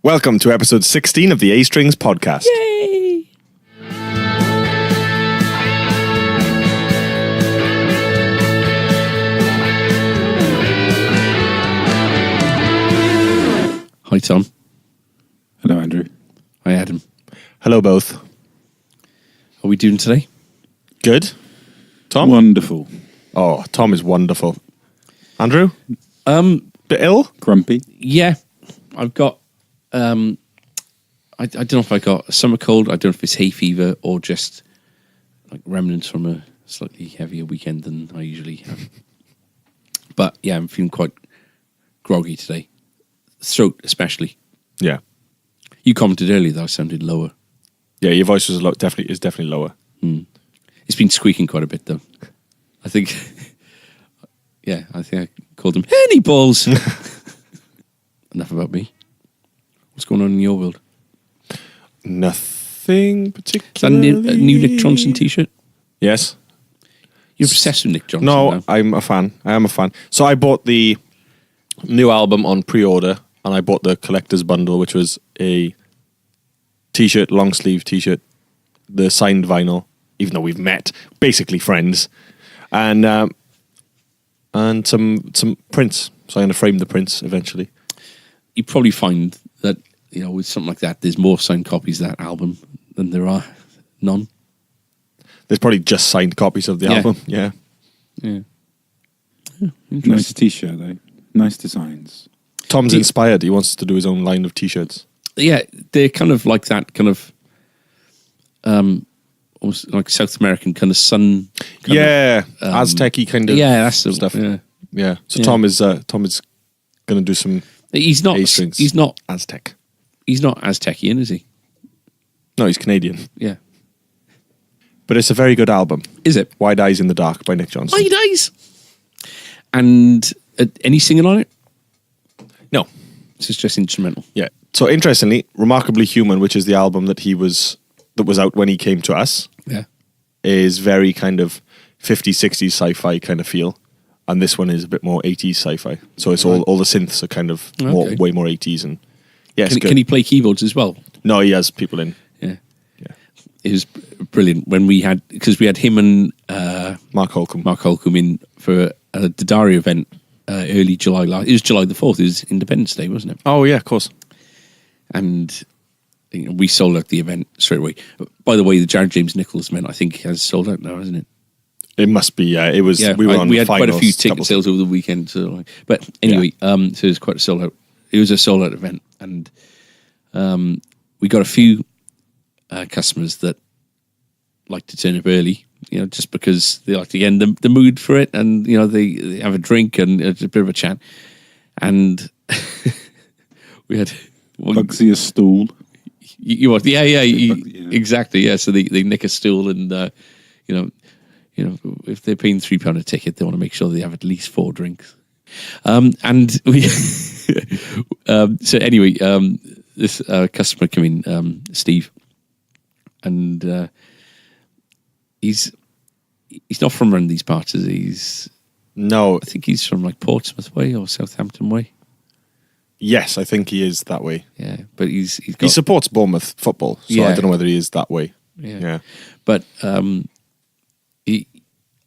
Welcome to episode 16 of the A Strings podcast. Yay! Hi, Tom. Hello, Andrew. Hi, Adam. Hello, both. How are we doing today? Good. Tom? Wonderful. Oh, Tom is wonderful. Andrew? Bit ill? Grumpy. Yeah, I've got. I don't know if I got a summer cold. I don't know if it's hay fever or just like remnants from a slightly heavier weekend than I usually have. But yeah, I'm feeling quite groggy today. Throat, especially. Yeah. You commented earlier that I sounded lower. Yeah, your voice was definitely lower. It's been squeaking quite a bit, though. I think. Yeah, I think I called them henny balls. Enough about me. What's going on in your world? Nothing Is that particularly. a new Nick Johnson t-shirt? Yes. You're obsessed with Nick Johnson No, now. I'm a fan. I am a fan. So I bought the new album on pre-order, and I bought the collector's bundle, which was a t-shirt, long sleeve t-shirt, the signed vinyl, even though we've met, basically friends, and some prints. So I'm going to frame the prints eventually. You probably find that, you know, with something like that, there's more signed copies of that album than there are none. There's probably just signed copies of the Yeah. album. Yeah. Yeah. Nice t-shirt, though. Nice designs. Tom's Yeah. inspired. He wants to do his own line of t-shirts. Yeah, they're kind of like that kind of almost like South American kind of sun. Kind Aztec-y kind of, of yeah, that's the stuff. Yeah. Yeah. So Yeah. Tom is going to do some He's not. A-strings. He's not. Aztec. He's not Aztecian, is he? No, he's Canadian. Yeah. But it's a very good album. Is it? Wide Eyes in the Dark by Nick Johnson. Wide Eyes. And any singing on it? No. This is just instrumental. Yeah. So interestingly, Remarkably Human, which is the album that was out when he came to us, Yeah. is very kind of 50s, 60s sci-fi kind of feel. And this one is a bit more 80s sci-fi. So it's all the synths are kind of Okay. way more 80s. And yeah, it's good. Can he play keyboards as well? No, he has people in. Yeah. Yeah. It was brilliant when we had him and Mark Holcomb. Mark Holcomb in for the Dari event early July. It was July the 4th. It was Independence Day, wasn't it? Oh, yeah, of course. And you know, we sold out the event straight away. By the way, the Jared James Nichols event, I think, has sold out now, hasn't it? It must be, yeah. It was. Yeah, we were on we had quite a finals, few ticket sales over the weekend. So, but anyway, so it was quite a sold out. It was a sold out event, and we got a few customers that like to turn up early. You know, just because they like to get in the mood for it, and you know they have a drink and it's a bit of a chat. And we had Bugsy a stool. You want? Yeah, Yeah. exactly. Yeah, so they nick a stool, and you know, if they're paying £3 a ticket, they want to make sure they have at least 4 drinks. And we, so anyway, this customer came in, Steve, and he's not from around these parts, is he? No. I think he's from like Portsmouth way or Southampton way. Yes, I think he is that way. Yeah, but he supports Bournemouth football, so I don't know whether he is that way. Yeah. But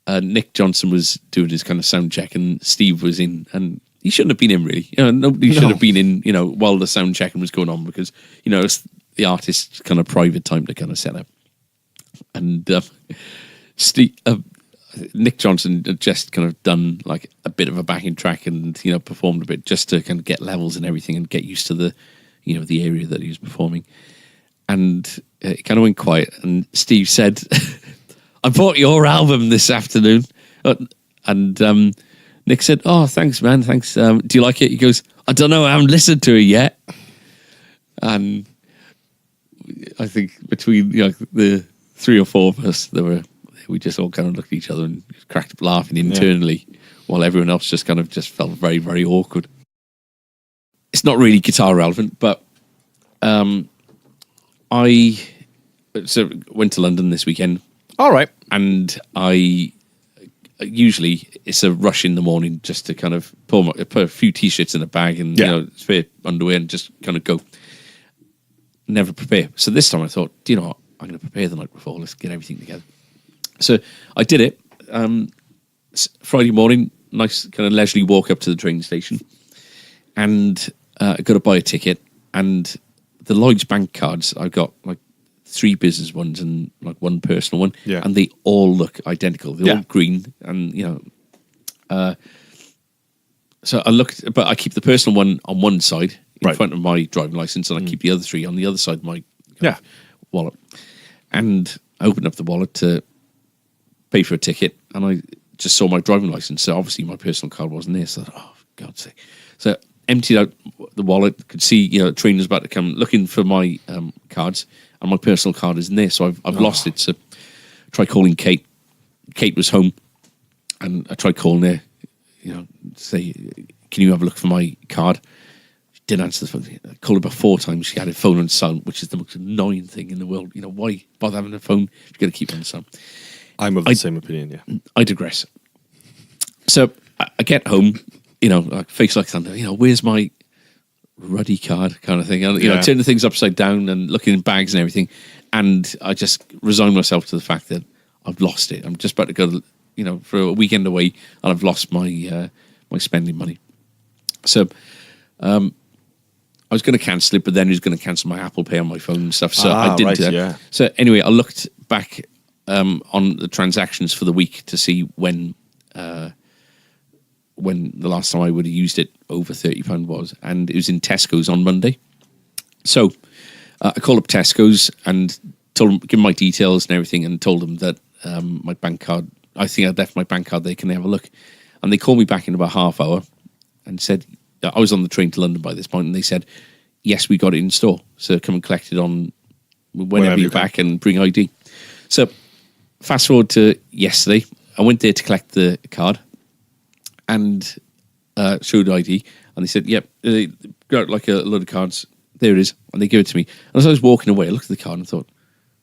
Nick Johnson was doing his kind of sound check, and Steve was in, and he shouldn't have been in really. You know, nobody should have been in. You know, while the sound checking was going on, because you know it's the artist's kind of private time to kind of set up. And Nick Johnson had just kind of done like a bit of a backing track, and you know performed a bit just to kind of get levels and everything, and get used to the the area that he was performing. And it kind of went quiet, and Steve said, I bought your album this afternoon. And Nick said, oh, thanks, man, thanks. Do you like it? He goes, I don't know, I haven't listened to it yet. And I think between the 3 or 4 of us, we just all kind of looked at each other and cracked up laughing internally, while everyone else just kind of just felt very, very awkward. It's not really guitar relevant, but I went to London this weekend. All right. And I usually it's a rush in the morning just to kind of put a few t-shirts in a bag and you know spare underwear and just kind of go. never prepare. So this time I thought, do you know what? I'm going to prepare the night before. Let's get everything together. So I did it. Friday morning, nice kind of leisurely walk up to the train station, and I got to buy a ticket. And the Lloyd's Bank cards, I've got like 3 business ones and like 1 personal one, and they all look identical. They're all green, and so I looked, but I keep the personal one on one side in front of my driving license, and I keep the other 3 on the other side of my wallet. And I opened up the wallet to pay for a ticket, and I just saw my driving license. So obviously my personal card wasn't there. So I thought, oh, for God's sake. So emptied out the wallet, could see, the train was about to come, looking for my cards, and my personal card isn't there. So I've lost it. So I tried calling Kate. Kate was home, and I tried calling her, say, can you have a look for my card? She didn't answer the phone. I called her about 4 times. She had her phone on silent, which is the most annoying thing in the world. Why bother having a phone if you've got to keep it on silent? I'm of the same opinion, yeah. I digress. So I get home, like face like thunder, where's my ruddy card kind of thing? And, I turn the things upside down and looking in bags and everything. And I just resign myself to the fact that I've lost it. I'm just about to go, for a weekend away, and I've lost my my spending money. So I was going to cancel it, but then he was going to cancel my Apple Pay on my phone and stuff. So I didn't do that. Yeah. So anyway, I looked back on the transactions for the week to see when the last time I would have used it over £30 was, and it was in Tesco's on Monday. So I called up Tesco's and told them, give them my details and everything, and told them that my bank card, I think I'd left my bank card there, can they have a look? And they called me back in about half hour and said, I was on the train to London by this point, and they said, yes, we got it in store, so come and collect it on whenever you're back and bring ID. So fast forward to yesterday, I went there to collect the card and showed ID, and they said, yep, they got like a load of cards, there it is, and they give it to me. And as I was walking away, I looked at the card and thought,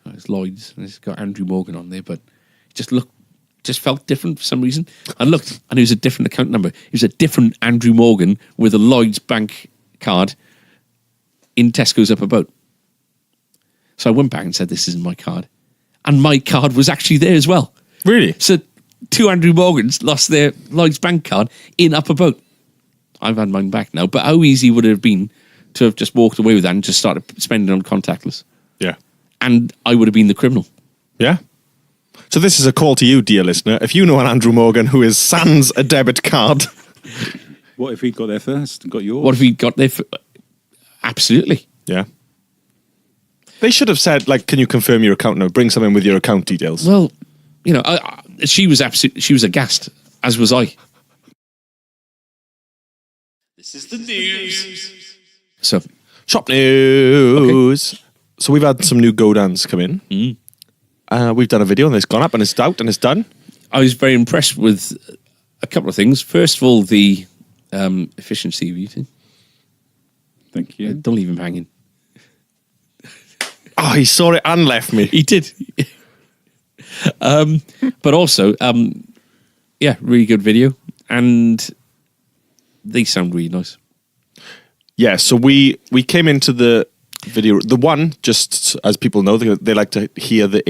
oh, it's Lloyd's, and it's got Andrew Morgan on there, but it just felt different for some reason. I looked, and it was a different account number. It was a different Andrew Morgan with a Lloyd's Bank card in Tesco's up a boat. So I went back and said, this isn't my card. And my card was actually there as well. Really? So 2 Andrew Morgans lost their Lloyd's Bank card in Upper Boat. I've had mine back now, but how easy would it have been to have just walked away with that and just started spending on contactless? Yeah. And I would have been the criminal. Yeah. So this is a call to you, dear listener. If you know an Andrew Morgan who is sans a debit card... What if he got there first and got yours? What if he got there Absolutely. Yeah. They should have said, like, can you confirm your account now? Bring something with your account details. Well, she was aghast, as was I. This is the news. So, shop news. Okay. So we've had some new Godans come in. We've done a video and it's gone up and it's out and it's done. I was very impressed with a couple of things. First of all, the efficiency of eating. Thank you. Don't leave him hanging. Oh, he saw it and left me. He did. But also, really good video. And they sound really nice. Yeah, so we came into the video. The one, just as people know, they like to hear the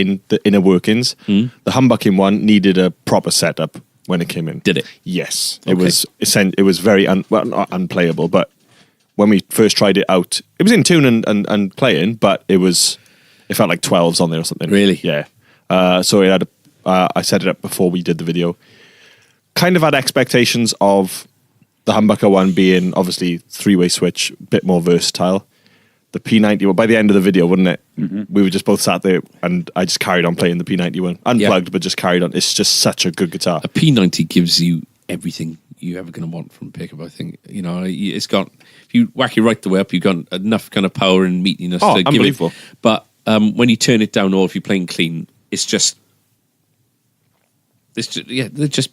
inner workings. The humbucking one needed a proper setup when it came in. Did it? Yes. Okay. It was very, not unplayable, but when we first tried it out, it was in tune and playing, but it felt like 12s on there or something. Really? Yeah. So it had I set it up before we did the video. Kind of had expectations of the humbucker one being obviously 3-way switch, a bit more versatile. The P90, well, by the end of the video, wouldn't it? Mm-hmm. We were just both sat there and I just carried on playing the P91. Unplugged, but just carried on. It's just such a good guitar. A P90 gives you everything you're ever going to want from a pickup, I think. It's got, if you whack it right the way up, you've got enough kind of power and meatiness to give it. But when you turn it down or if you're playing clean, they're just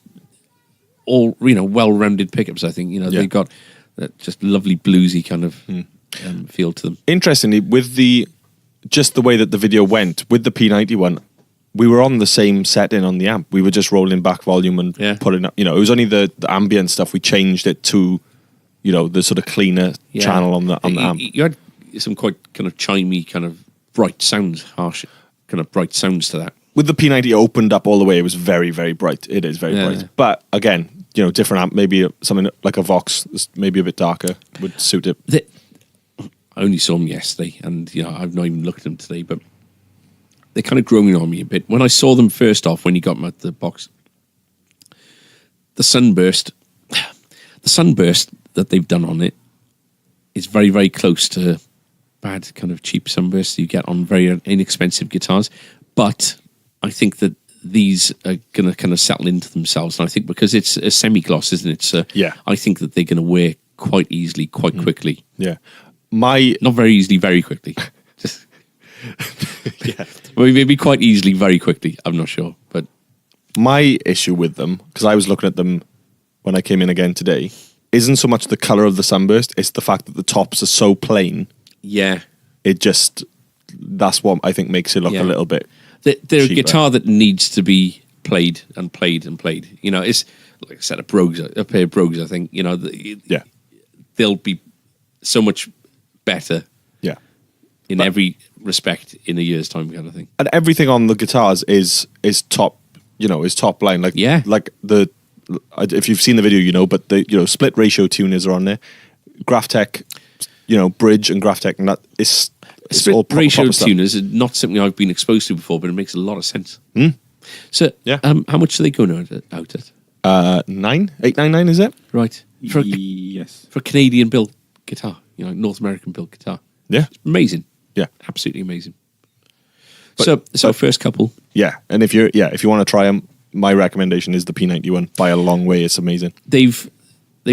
all, well-rounded pickups, I think. They've got that just lovely bluesy kind of feel to them. Interestingly, with the way that the video went, with the P91, we were on the same setting on the amp. We were just rolling back volume and putting up, it was only the ambient stuff. We changed it to, the sort of cleaner channel on the amp. some quite kind of chimey, kind of bright sounds, harsh, kind of bright sounds to that. With the P90 opened up all the way, it was very, very bright. It is very bright. But again, different amp, maybe something like a Vox, maybe a bit darker, would suit it. I only saw them yesterday, and I've not even looked at them today, but they're kind of growing on me a bit. When I saw them first off, when you got them out the box, the sunburst that they've done on it is very, very close to bad kind of cheap sunbursts you get on very inexpensive guitars. But I think that these are going to kind of settle into themselves. And I think because it's a semi-gloss, isn't it? So I think that they're going to wear quite easily, quite quickly. Yeah. Not very easily, very quickly. Just well, maybe quite easily, very quickly. I'm not sure. But my issue with them, because I was looking at them when I came in again today, isn't so much the colour of the sunburst, it's the fact that the tops are so plain. Yeah. That's what I think makes it look a little bit they're a guitar that needs to be played and played and played. It's like a set of brogues, a pair of brogues, I think. They'll be so much better in every respect in a year's time kind of thing. And everything on the guitars is top, is top line. Like if you've seen the video, but the split ratio tuners are on there. Graphtech, bridge and Graphtech, and that is split all ratio proper tuners is not something I've been exposed to before, but it makes a lot of sense. So, how much do they go out at? 899 is it? Right. Yes. For a Canadian built guitar, North American built guitar. Yeah. It's amazing. Yeah. Absolutely amazing. But first couple. Yeah. And if you want to try them, my recommendation is the P90 one by a long way. It's amazing. They've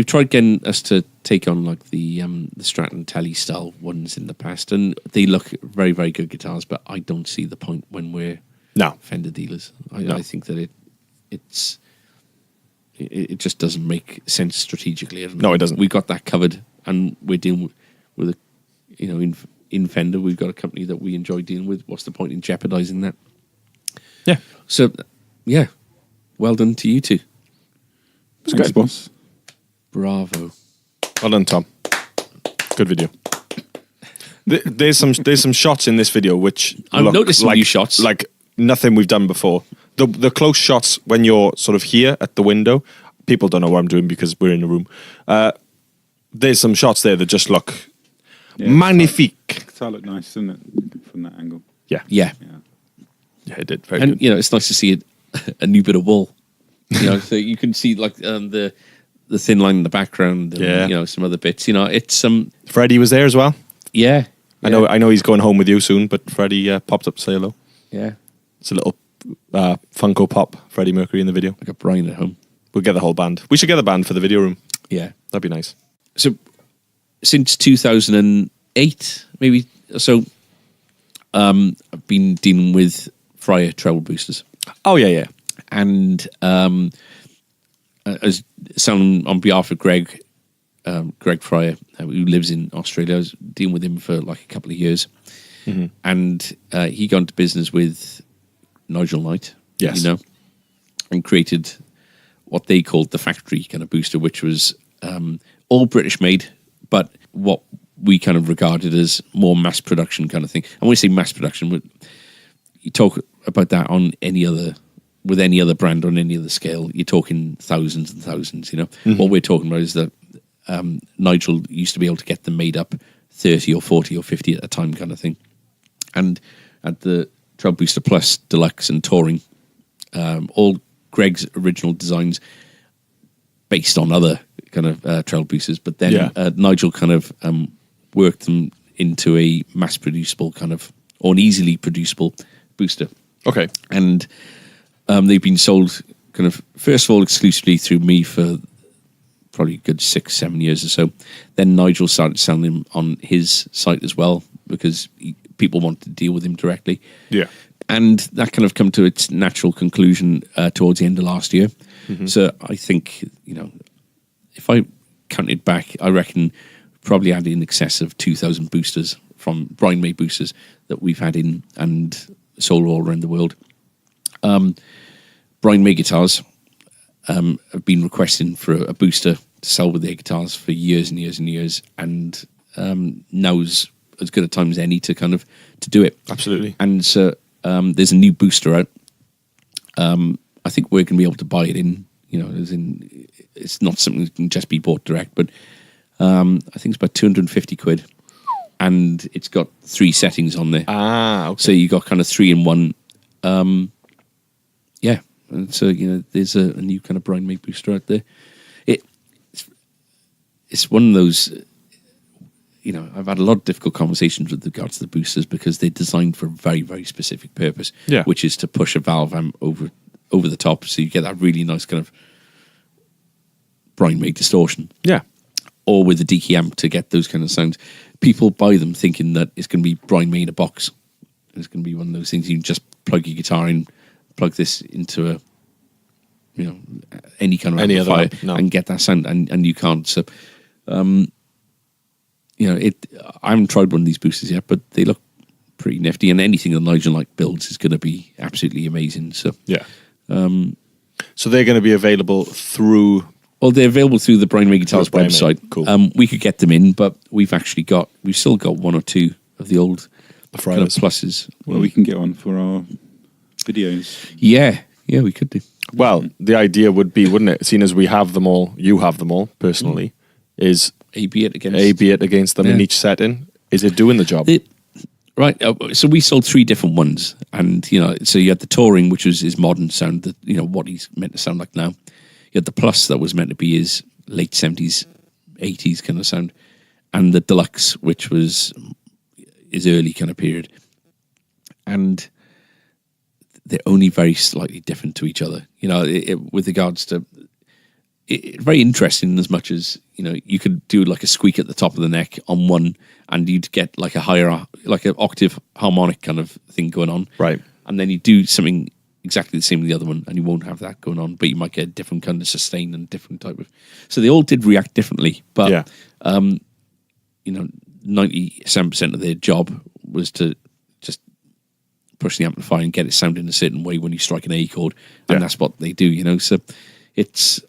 tried getting us to take on like the Stratton Telly style ones in the past, and they look very, very good guitars, but I don't see the point when we're Fender dealers. I think that it just doesn't make sense strategically. No, it doesn't. We've got that covered, and we're dealing with in Fender, we've got a company that we enjoy dealing with. What's the point in jeopardizing that? Yeah. So, well done to you two. It's great, boss. Bravo. Well done, Tom. Good video. There's some shots in this video which I've noticed some new shots, like nothing we've done before. The close shots when you're sort of here at the window, people don't know what I'm doing because we're in a room. There's some shots there that just look magnifique. Guitar looked nice, didn't it, from that angle? Yeah, it did very good. And it's nice to see a new bit of wall. So you can see like the thin line in the background, and, some other bits. It's Freddie was there as well. Yeah. I know he's going home with you soon, but Freddie popped up to say hello. Yeah. It's a little Funko Pop Freddie Mercury in the video. I got Brian at home. We'll get the whole band. We should get the band for the video room. Yeah. That'd be nice. So, since 2008, maybe so, I've been dealing with Fryer treble boosters. Oh, yeah. And as someone on behalf of Greg Fryer, who lives in Australia, I was dealing with him for like a couple of years. Mm-hmm. And he got into business with Nigel Knight, and created what they called the factory kind of booster, which was all British made, but what we kind of regarded as more mass production kind of thing. And when we say mass production, you talk about that on with any other brand on any other scale, you're talking thousands and thousands, Mm-hmm. What we're talking about is that Nigel used to be able to get them made up 30 or 40 or 50 at a time kind of thing. And at the Treble Booster Plus, Deluxe and Touring, all Greg's original designs based on other kind of treble boosters, but then Nigel kind of worked them into a mass-producible kind of, or an easily producible booster. Okay. And they've been sold kind of, first of all, exclusively through me for probably a good 6-7 years or so. Then Nigel started selling them on his site as well, because people wanted to deal with him directly. Yeah. And that kind of come to its natural conclusion towards the end of last year. Mm-hmm. So I think, if I counted back, I reckon probably had in excess of 2,000 boosters from Brian May boosters that we've had in and sold all around the world. Brian May guitars have been requesting for a booster to sell with their guitars for years and years and years, and now's as good a time as any to kind of to do it. Absolutely. And so there's a new booster out. I think we're going to be able to buy it in, as in it's not something that can just be bought direct, but I think it's about 250 quid. And it's got 3 settings on there. Okay. So you got kind of 3 in 1. Yeah. And so, there's a new kind of brine made booster out there. It's one of those, I've had a lot of difficult conversations with regards to the boosters because they're designed for a very, very specific purpose, which is to push a valve amp over the top so you get that really nice kind of brine made distortion. Yeah. Or with the DK amp to get those kind of sounds. People buy them thinking that it's going to be brine made in a box. It's going to be one of those things you can just plug your guitar in, plug this into a, any kind of amplifier and get that sound, and you can't. So, I haven't tried one of these boosters yet, but they look pretty nifty, and anything that Nigel Knight builds is going to be absolutely amazing. So, yeah. So they're going to be available through. Well, they're available through the Brine Made Guitars website. Cool. We could get them in, but we've still got 1 or 2 of the old kind of pluses. Well, we can get one for our videos. Yeah, we could do. Well, the idea would be, wouldn't it, seeing as we have them all, you have them all personally, is A/B it against them in each setting. Is it doing the job? Right. So we sold 3 different ones, and so you had the touring, which was his modern sound, that what he's meant to sound like now. You had the plus that was meant to be his late 70s, 80s kind of sound, and the deluxe, which was his early kind of period. And they're only very slightly different to each other, with regards to very interesting as much as, you could do like a squeak at the top of the neck on one and you'd get like a higher, like an octave harmonic kind of thing going on. Right. And then you do something exactly the same with the other one and you won't have that going on, but you might get a different kind of sustain and different type of, so they all did react differently, but, 97% of their job was to just push the amplifier and get it sounding a certain way when you strike an A chord, and that's what they do, so it's,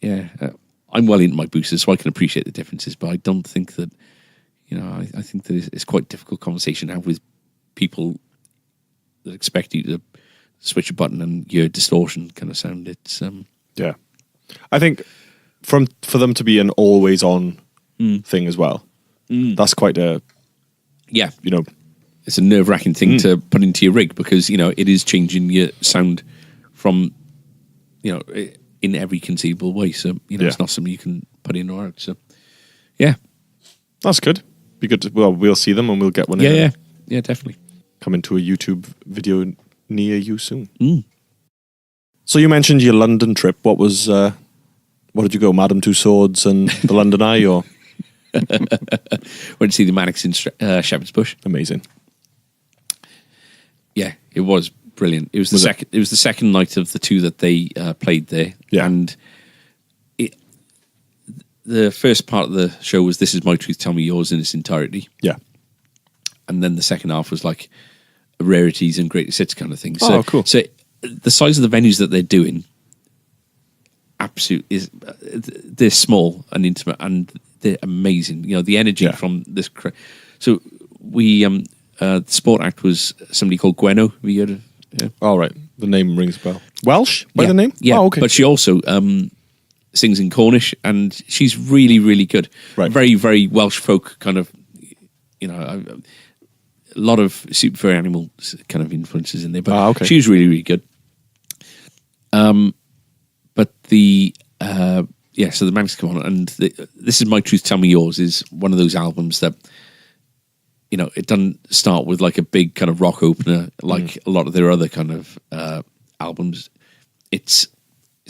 I'm well into my boosters, so I can appreciate the differences, but I don't think that, I think that it's quite a difficult conversation to have with people that expect you to switch a button and your distortion kind of sound. It's I think for them to be an always on thing as well, that's quite a it's a nerve-wracking thing to put into your rig because it is changing your sound from in every conceivable way, so it's not something you can put in or out, so that's good. Be good to, we'll see them and we'll get one in. Yeah, definitely come into a YouTube video near you soon. So you mentioned your London trip. What was what did you go, Madame Two Swords and the London Eye, or went to see the Mannix in Shepherd's Bush? Amazing. Yeah, it was brilliant. It was the second night of the 2 that they played there, and the first part of the show was "This Is My Truth, Tell Me Yours" in its entirety. Yeah, and then the second half was like rarities and greatest hits kind of thing. So, cool. So the size of the venues that they're doing, they're small and intimate, and they're amazing. The energy from this. So we. The support act was somebody called Gweno. Have you heard of? Yeah. All right. The name rings a bell. Welsh by the name? Yeah. Oh, okay. But she also sings in Cornish, and she's really, really good. Right. Very, very Welsh folk kind of, a lot of Super Furry Animals kind of influences in there. But she was really, really good. But the, so the Mannix come on, and This Is My Truth, Tell Me Yours is one of those albums that, it doesn't start with like a big kind of rock opener like a lot of their other kind of albums. It's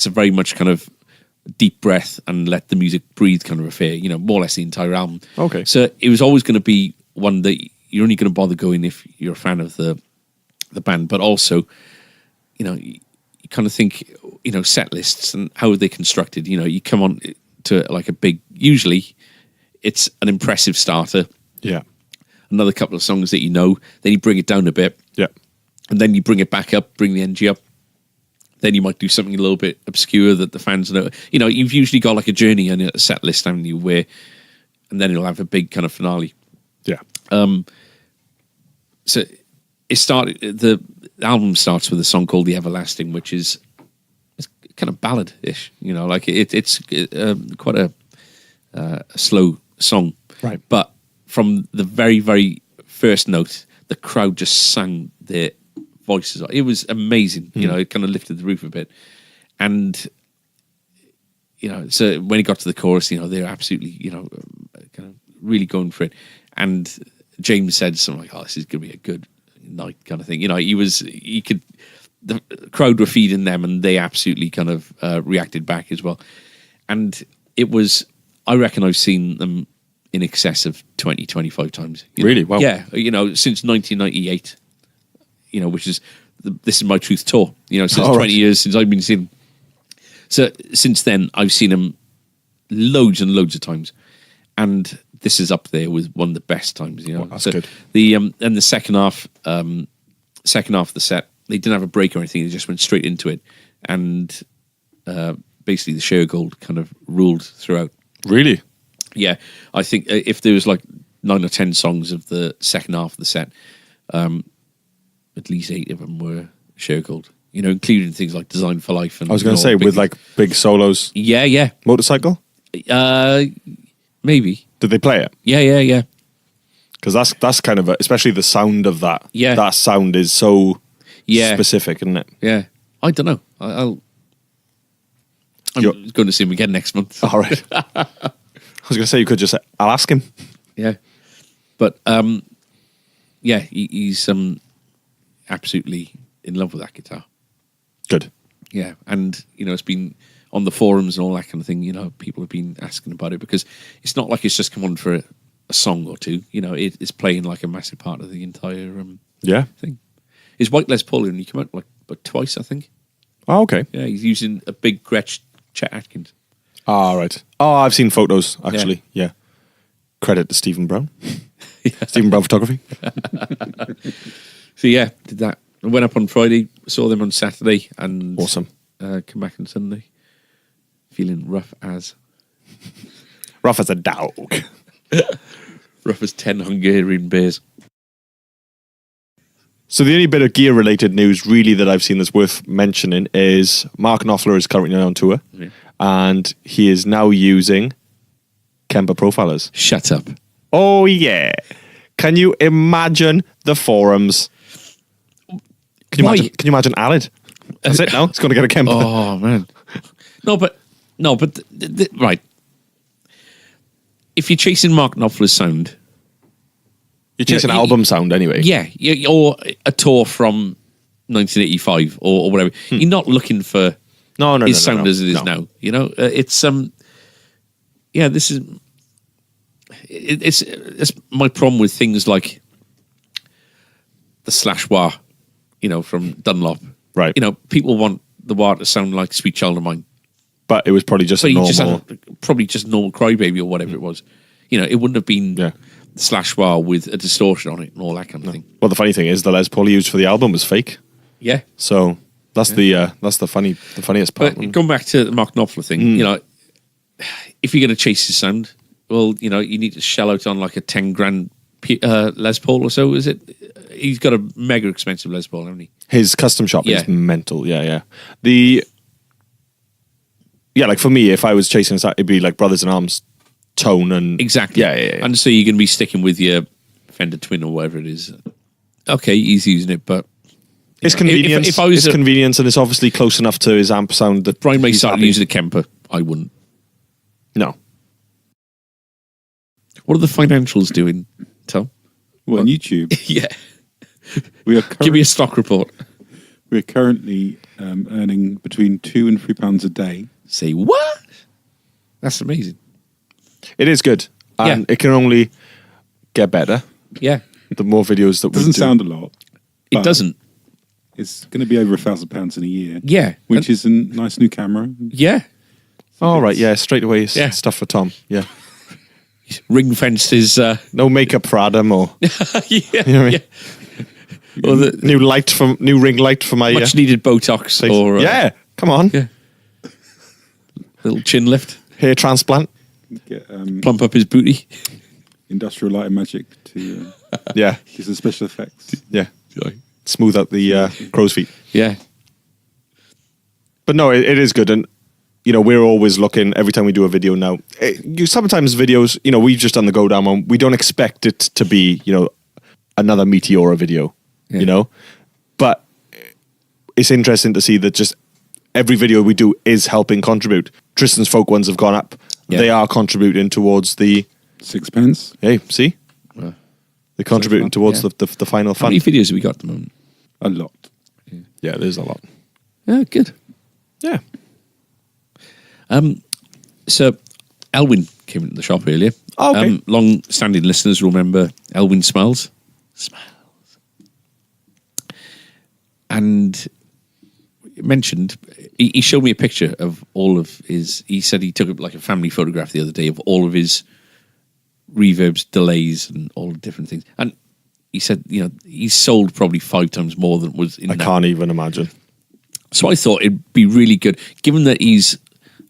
a very much kind of deep breath and let the music breathe kind of affair, more or less the entire album. Okay. So it was always going to be one that you're only going to bother going if you're a fan of the band, but also, you kind of think, set lists and how are they constructed? You come on to like a big, usually it's an impressive starter. Yeah. Another couple of songs that then you bring it down a bit. Yeah. And then you bring it back up, bring the energy up. Then you might do something a little bit obscure that the fans know. You've usually got like a journey and a set list, haven't you, and then you'll have a big kind of finale. Yeah. So the album starts with a song called "The Everlasting," which is it's kind of ballad-ish. You know, like it's quite a slow song, Right. But from the very, very first note, the crowd just sang their voices. It was amazing. You know, it kind of lifted the roof a bit, and you know, so when it got to the chorus, you know, they're absolutely, you know, kind of really going for it. And James said something like, "Oh, this is going to be a good night," kind of thing. You know, the crowd were feeding them, and they absolutely kind of reacted back as well. And it was, I reckon I've seen them in excess of 20, 25 times. Really? Wow. Yeah, you know, since 1998, you know, which is, this is my Truth tour, you know, since 20 years since I've been seeing them. So since then, I've seen them loads and loads of times. And this is up there with one of the best times, you know. Well, that's good. And the second half of the set, they didn't have a break or anything. They just went straight into it. And basically the Share Gold kind of ruled throughout. Really? Yeah. I think if there was like 9 or 10 songs of the second half of the set, at least 8 of them were Share Gold. You know, including things like Design for Life. And I was going to say, with like big solos. Yeah. Motorcycle? Maybe. Did they play it? Yeah. Because that's kind of, especially the sound of that. Yeah. That sound is so Yeah. specific, isn't it? Yeah. I don't know. I'm going to see him again next month. All right. I was going to say, you could just say, I'll ask him. Yeah. But, yeah, he's absolutely in love with that guitar. Good. Yeah. And, you know, it's been on the forums and all that kind of thing. You know, people have been asking about it because it's not like it's just come on for a song or two. You know, it's playing like a massive part of the entire thing. His white Les Paul only came out like but twice, I think. Oh, okay. Yeah, he's using a big Gretsch Chet Atkins. Ah, right. Oh, I've seen photos, actually. Yeah. Credit to Stephen Brown. Stephen Brown Photography. So, yeah, did that. I went up on Friday, saw them on Saturday, and Awesome. Come back on Sunday. Feeling rough as a dog. rough as 10 Hungarian bears. So the only bit of gear-related news, really, that I've seen that's worth mentioning is Mark Knopfler is currently on tour, and he is now using Kemper profilers. Shut up. Oh, yeah. Can you imagine the forums? Can you imagine Alid? That's it now. It's going to get a Kemper. Oh, man. No, but right. If you're chasing Mark Knopfler's sound, You're chasing album sound anyway. yeah, or a tour from 1985 or whatever. You're not looking for his sound as it is now. You know, it's this is it's my problem with things like the Slash Wah, you know, from Dunlop. Right. You know, people want the Wah to sound like Sweet Child of Mine. But it was probably just But a he normal... just normal Crybaby or whatever it was. You know, it wouldn't have been the Slash Wah with a distortion on it and all that kind of thing. Well, the funny thing is, the Les Paul he used for the album was fake. Yeah. So that's the funniest part. But going back to the Mark Knopfler thing, you know, if you're going to chase his sound, well, you know, you need to shell out on like a 10 grand Les Paul or so, is it? He's got a mega expensive Les Paul, hasn't he? His custom shop is mental. Yeah. Like for me, if I was chasing that, it'd be like Brothers in Arms tone and... Exactly. Yeah. And so you're going to be sticking with your Fender Twin or whatever it is. Okay, he's using it, but... It's convenience. If I was convenience, and it's obviously close enough to his amp sound that Brian May he's started happy. using a Kemper, I wouldn't. No. What are the financials doing, Tom? Well, on YouTube, Yeah. we are Give me a stock report. we're currently earning between £2 and £3 a day. Say what? That's amazing. It is good. And it can only get better. Yeah. The more videos that we do. Doesn't sound a lot. It but doesn't. It's going to be over £1,000 in a year. Yeah. Which is a nice new camera. Yeah. All right, yeah, straight away Yeah. stuff for Tom. Yeah. Ring fenced his... No makeup for Adam or yeah. you know what I mean? Or the new ring light for my much needed Botox face. or... yeah, come on. Yeah. Little chin lift. Hair transplant. Get Plump up his booty. Industrial Light and Magic to Yeah, These are special effects. yeah. Smooth out the crow's feet. Yeah. But no, it is good, and we're always looking every time we do a video now. Sometimes videos, we've just done the go down one. We don't expect it to be, another Meteora video, but it's interesting to see that just every video we do is helping contribute. Tristan's folk ones have gone up. Yeah. They are contributing towards the. Sixpence. Hey, see, Well, they're contributing towards yeah. the final how fund. many videos have we got at the moment? A lot. Yeah, there's a lot. Yeah, good. Yeah. So Elwyn came into the shop earlier. Oh, okay. Long-standing listeners will remember Elwyn Smells. And mentioned, he showed me a picture of all of his, he said he took like a family photograph the other day of all of his reverbs, delays, and all the different things. And he said, he's sold probably 5 times more than was in I can't even imagine. So I thought it'd be really good, given that he's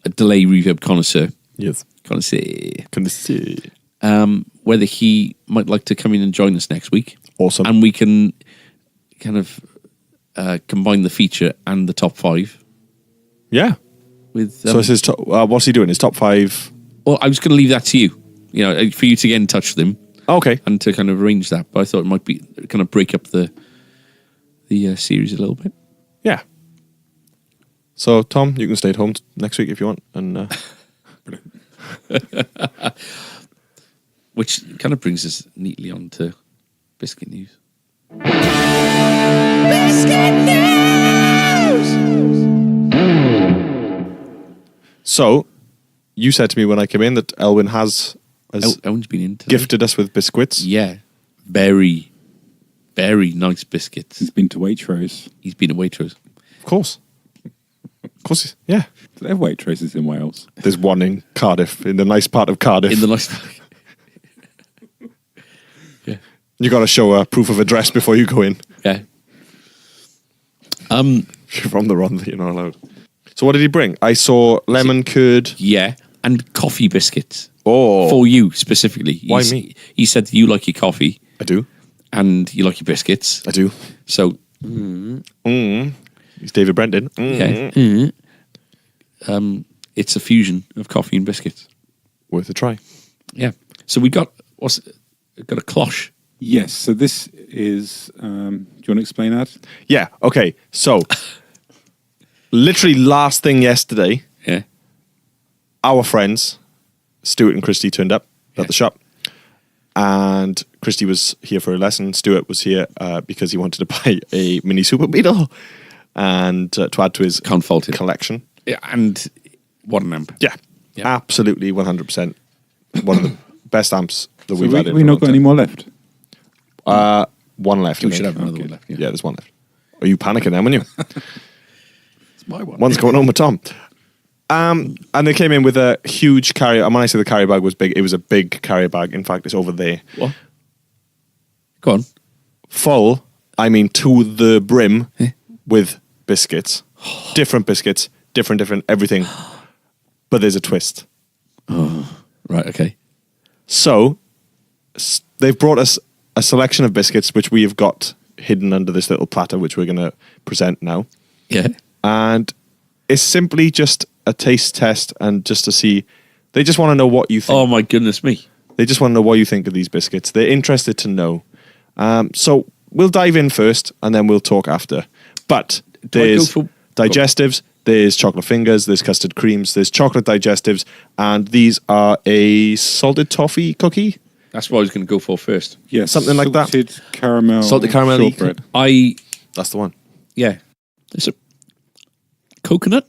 a delay reverb connoisseur, Yes. can see. whether he might like to come in and join us next week. Awesome. And we can kind of combine the feature and the top 5 Yeah. with. So this is what's he doing? His top 5. Well, I was going to leave that to you, for you to get in touch with him Okay. and to kind of arrange that. But I thought it might be kind of break up the series a little bit. Yeah. So Tom, you can stay at home next week if you want, and Which kind of brings us neatly on to Biscuit News. Biscuit News! So you said to me when I came in that Elwyn has Owen's been in today. gifted us with biscuits. Yeah, very, very nice biscuits. He's been to Waitrose. He's been a Waitrose. Of course. Of course. Yeah. Do they have Waitroses in Wales? There's one in Cardiff, in the nice part of Cardiff. In the nice. Yeah, You got to show a proof of address before you go in. yeah. If you're from the run, you're not allowed. So what did he bring? I saw lemon curd. Yeah, and coffee biscuits. Oh, For you specifically. Why me? He said you like your coffee I do. and you like your biscuits. I do. So, He's David Brenton. okay. It's a fusion of coffee and biscuits. Worth a try. Yeah. So we got a cloche. Yes. So this is. Do you want to explain that? Yeah. Okay. So, literally last thing yesterday, Yeah. our friends, Stuart and Christy, turned up at the shop. And Christy was here for a lesson. Stuart was here because he wanted to buy a mini Super Beetle and to add to his Can't fault it. collection. Yeah, and what an amp. Yeah, Yeah. absolutely 100%. One of the best amps that So we've had in we a not long got time. any more left. One left. I We think. should have another Okay. one left. Yeah. Yeah, there's one left. Are you panicking then, weren't you? It's my one. One's going home with Tom. And they came in with a huge carrier. And when I say the carrier bag was big, it was a big carrier bag. In fact, it's over there. What? Go on. Full, I mean to the brim, with biscuits. Different biscuits, different everything. But there's a twist. Right, okay. So, they've brought us a selection of biscuits, which we have got hidden under this little platter, which we're going to present now. Yeah. And it's simply just a taste test and just to see. They just want to know what you think. Oh my goodness me. They just want to know what you think of these biscuits. They're interested to know. So we'll dive in first and then we'll talk after. But there's go for- digestives, there's chocolate fingers, there's custard creams, there's chocolate digestives, and these are a salted toffee cookie. That's what I was going to go for first. Yes. Something like that. Salted caramel. Salted caramel. shortbread. That's the one. Yeah. It's a coconut.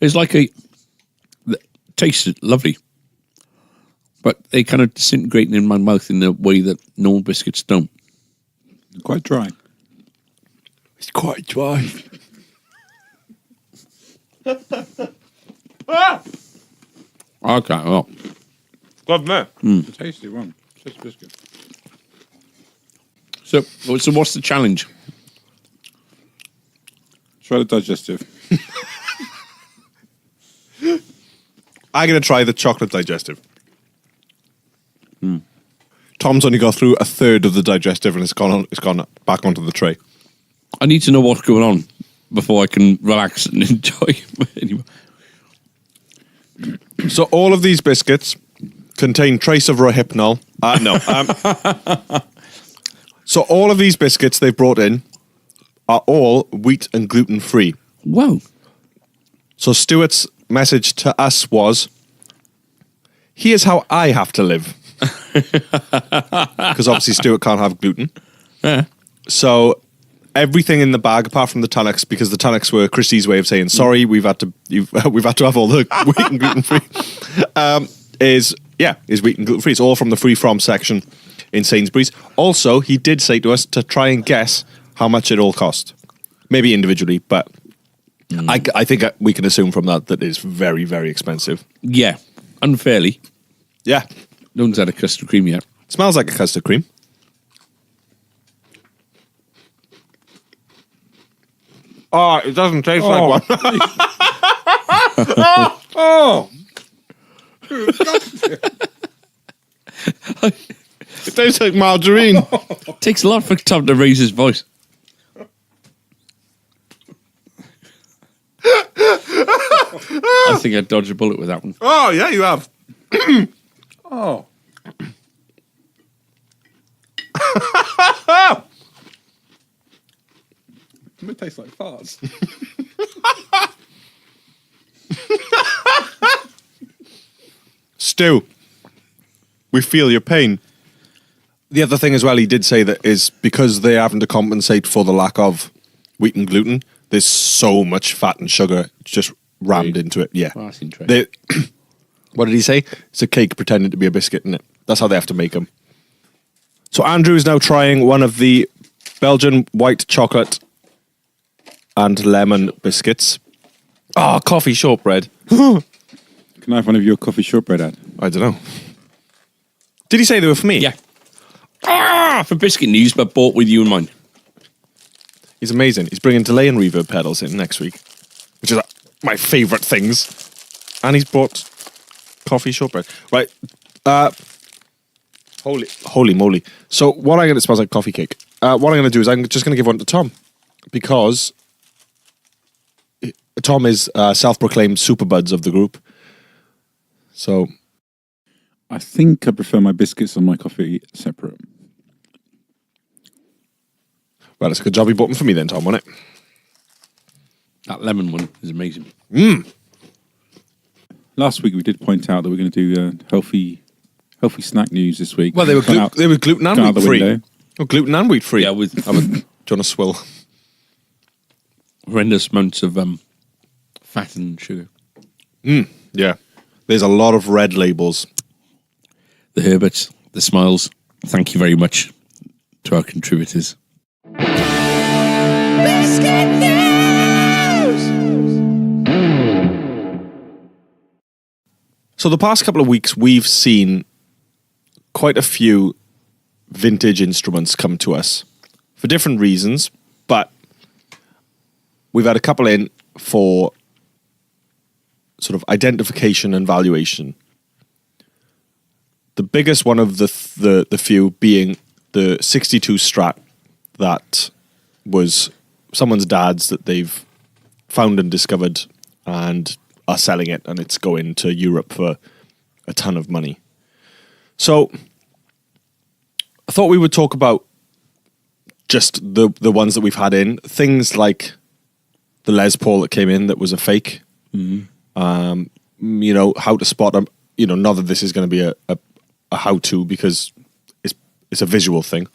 It's like tastes lovely. But they kind of disintegrate in my mouth in a way that normal biscuits don't. Quite dry. It's quite dry. Okay, well. God, no. It's a tasty one. Tasty biscuit. So what's the challenge? Try the digestive. I'm going to try the chocolate digestive. Tom's only got through a third of the digestive, and it's gone back onto the tray. I need to know what's going on before I can relax and enjoy anymore. So all of these biscuits contain trace of rohypnol. No. So all of these biscuits they've brought in are all wheat and gluten free. Whoa. So Stuart's message to us was, here's how I have to live. Because obviously Stuart can't have gluten. Yeah. So everything in the bag, apart from the tonics, because the tonics were Chrissy's way of saying sorry, we've had to have all the wheat and gluten free. Is wheat and gluten free. It's all from the free from section in Sainsbury's. Also, he did say to us to try and guess how much it all cost, maybe individually, but I think we can assume from that it's very, very expensive. Yeah. Unfairly. Yeah, No one's had a custard cream yet. smells like a custard cream. Oh, it doesn't taste like one. It tastes like margarine. Takes a lot for Tom to raise his voice. I think I dodged a bullet with that one. Oh, yeah, you have. Oh. It tastes like farts. Stu, we feel your pain. The other thing as well, he did say that is because they're having to compensate for the lack of wheat and gluten, there's so much fat and sugar just rammed into it. Yeah. Oh, that's interesting. What did he say? It's a cake pretending to be a biscuit, isn't it? That's how they have to make them. So Andrew is now trying one of the Belgian white chocolate and lemon biscuits. Oh, coffee shortbread. Can I have one of your coffee shortbread, Ad? I don't know. Did he say they were for me? Yeah. For Biscuit News, but bought with you in mind. He's amazing. He's bringing delay and reverb pedals in next week, which is my favourite things. And he's brought coffee shortbread. Right. Holy moly. So what I'm going to, smells like coffee cake. What I'm going to do is I'm just going to give one to Tom, because Tom is self-proclaimed superbuds of the group. So I think I prefer my biscuits and my coffee separate. well, it's a good job you bought them for me then, Tom, wasn't it? That lemon one is amazing. Last week we did point out that we're going to do healthy snack news this week. Well, they were gluten and gone out wheat the free. window. Oh, gluten and wheat free. Yeah, with Do you want a swill? horrendous amounts of fat and sugar. Yeah. There's a lot of red labels. The Herberts, the Smiles, thank you very much to our contributors. Biscuit News! So the past couple of weeks, we've seen quite a few vintage instruments come to us for different reasons, but we've had a couple in for sort of identification and valuation. The biggest one of the few being the 62 Strat that was someone's dad's that they've found and discovered and are selling it, and it's going to Europe for a ton of money. So I thought we would talk about just the ones that we've had in. Things like the Les Paul that came in that was a fake. How to spot them. Not that this is going to be a how-to, because it's a visual thing.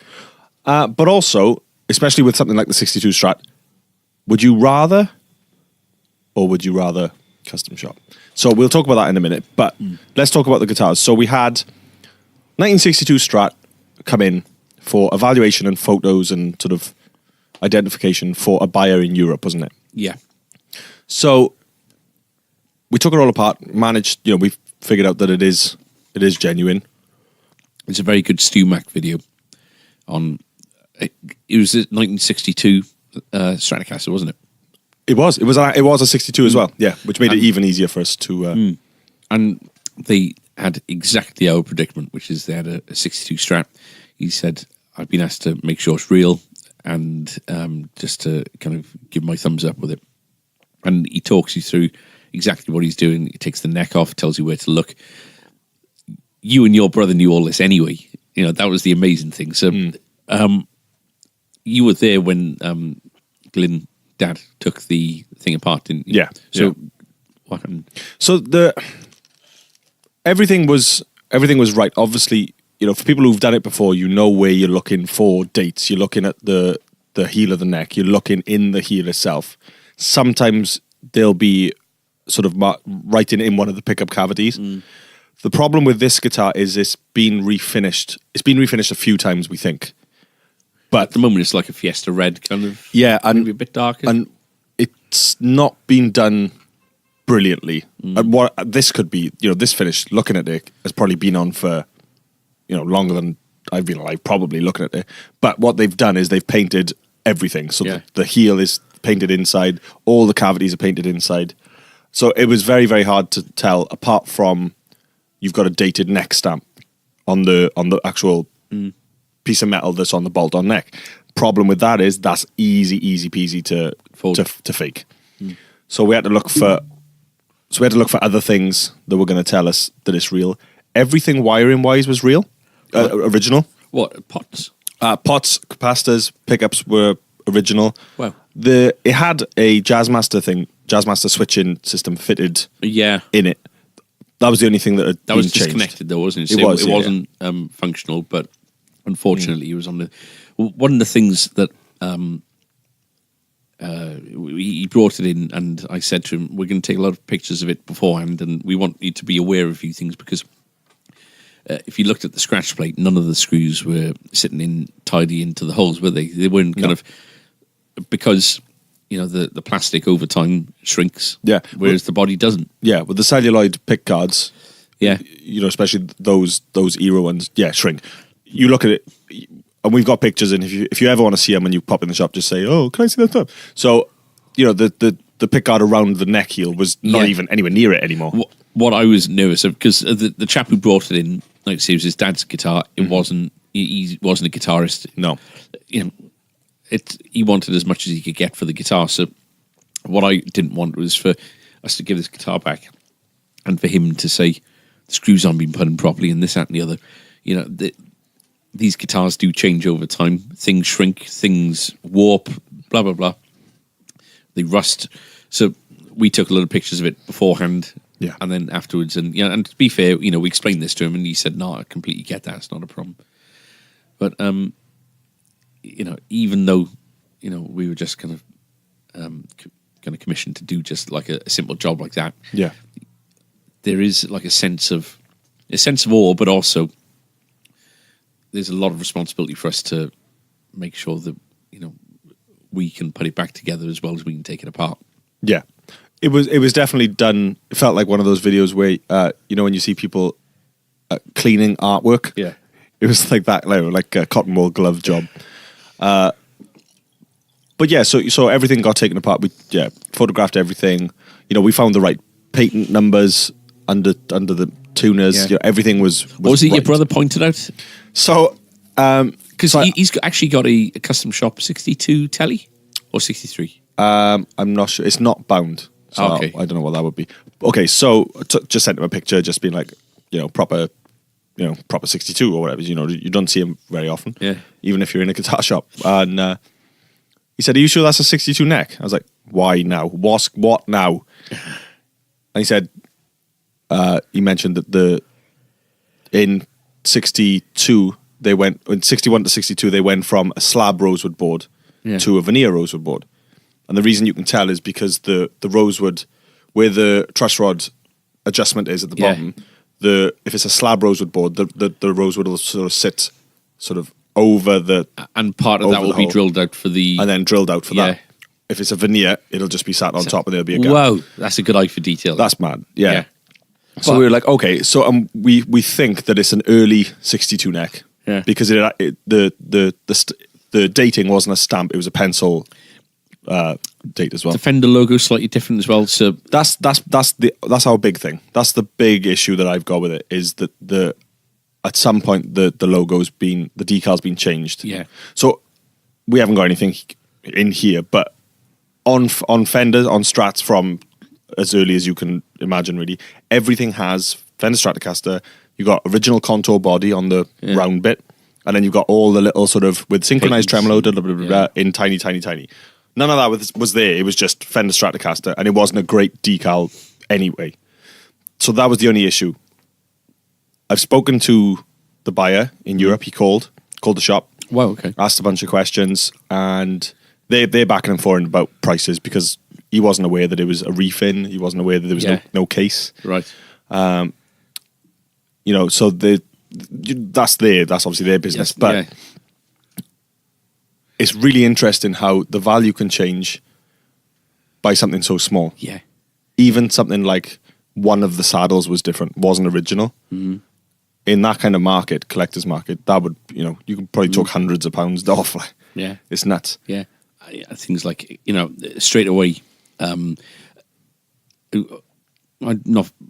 But also, especially with something like the 62 Strat, would you rather Custom Shop? So we'll talk about that in a minute, but let's talk about the guitars. So we had 1962 Strat come in for evaluation and photos and sort of identification for a buyer in Europe, wasn't it? Yeah. So we took it all apart, managed, we figured out that it is genuine. It's a very good Stu Mac video on. It was a 1962 Stratocaster, wasn't it? It was a 62 as well, yeah, which made it even easier for us to. And they had exactly our predicament, which is they had a 62 strap. He said, I've been asked to make sure it's real and just to kind of give my thumbs up with it. And he talks you through exactly what he's doing. He takes the neck off, tells you where to look. You and your brother knew all this anyway. You know, that was the amazing thing. So you were there when Glyn, Dad, took the thing apart, didn't you? Yeah. So what happened? So everything was right. Obviously, you know, for people who've done it before, you know where you're looking for dates. You're looking at the heel of the neck. You're looking in the heel itself. Sometimes they'll be sort of writing in one of the pickup cavities. The problem with this guitar is it's been refinished. It's been refinished a few times, we think. But At the moment, it's like a Fiesta Red kind of. yeah, and maybe a bit darker. and it's not been done brilliantly. And what this could be, you know, this finish, looking at it, has probably been on for, you know, longer than I've been alive, probably looking at it. But what they've done is they've painted everything. So the heel is painted inside, all the cavities are painted inside. So it was very, very hard to tell, apart from you've got a dated neck stamp on the actual piece of metal that's on the bolt-on neck. Problem with that is that's easy peasy to fake. So we had to look for other things that were going to tell us that it's real. Everything wiring wise was real, original. What, pots? Pots, capacitors, pickups were original. Wow. It had a Jazzmaster switching system fitted Yeah. in it. That was the only thing that had That was been changed. disconnected, though, wasn't it? It So was, it yeah, wasn't functional, but unfortunately, it was on the. One of the things that he brought it in, and I said to him, "We're going to take a lot of pictures of it beforehand, and we want you to be aware of a few things because if you looked at the scratch plate, none of the screws were sitting in tidy into the holes, were they? They weren't kind of because." You know, the plastic over time shrinks. Yeah. Whereas the body doesn't. Yeah, with the celluloid pick guards, Yeah. you know, especially those era ones, shrink. You look at it, and we've got pictures, and if you ever want to see them when you pop in the shop, just say, "Oh, can I see that stuff?" So, you know, the pick guard around the neck heel was not even anywhere near it anymore. What I was nervous of, because the chap who brought it in, like I say, it was his dad's guitar. It wasn't. He wasn't a guitarist. No. You know, he wanted as much as he could get for the guitar. So what I didn't want was for us to give this guitar back and for him to say the screws aren't being put in properly and this, that, and the other. You know, these guitars do change over time. Things shrink, things warp, blah, blah, blah. They rust. So we took a lot of pictures of it beforehand. Yeah. And then afterwards. And, you know, and to be fair, you know, we explained this to him and he said, no, I completely get that. It's not a problem. But, you know, even though, you know, we were just kind of commissioned to do just like a simple job like that. Yeah. There is like a sense of awe, but also there's a lot of responsibility for us to make sure that, you know, we can put it back together as well as we can take it apart. Yeah. It was definitely done. It felt like one of those videos where, you know, when you see people cleaning artwork. Yeah. It was like that, like a cotton wool glove job. But yeah, so everything got taken apart. We photographed everything. You know, we found the right patent numbers under the tuners. Yeah. You know, everything was What was it right. your brother pointed out? So, Because he's actually got a Custom Shop 62 telly or 63. I'm not sure. It's not bound. So Okay. I don't know what that would be. Okay, so just sent him a picture, just being like, you know, proper 62 or whatever. You know, you don't see him very often. Yeah. Even if you're in a guitar shop. And he said, "Are you sure that's a 62 neck?" I was like, "Why now? What now?" And he said, he mentioned that in 62 they went in 61 to 62 they went from a slab rosewood board to a veneer rosewood board. And the reason you can tell is because the rosewood, where the truss rod adjustment is at the bottom, if it's a slab rosewood board, the rosewood will sort of sit sort of over the And part of that over will the be hole. drilled out for the... and then drilled out for Yeah. that. If it's a veneer, it'll just be sat on top and there'll be a gap. Wow, that's a good eye for detail. That's mad. Yeah. Yeah. So But- we were like, okay, so we think that it's an early 62 neck. Yeah. Because the dating wasn't a stamp, it was a pencil date as well. The Fender logo slightly different as well. So That's our big thing. That's the big issue that I've got with it, is that at some point the decal's been changed. Yeah. So we haven't got anything in here, but on Fenders, on Strats from as early as you can imagine, really, everything has Fender Stratocaster. You got original contour body on the round bit, and then you've got all the little sort of with synchronized tremolo in tiny. None of that was there. It was just Fender Stratocaster, and it wasn't a great decal anyway. So that was the only issue. I've spoken to the buyer in Europe. He called the shop. wow, okay. Asked a bunch of questions, and they're backing and forth about prices because he wasn't aware that it was a refin. He wasn't aware that there was no case. Right. So that's obviously their business, but it's really interesting how the value can change by something so small. Yeah. Even something like one of the saddles was different, wasn't original. Mm-hmm. In that kind of market, collector's market, that would, you could probably talk hundreds of pounds off. Yeah. It's nuts. Yeah. Things like, straight away,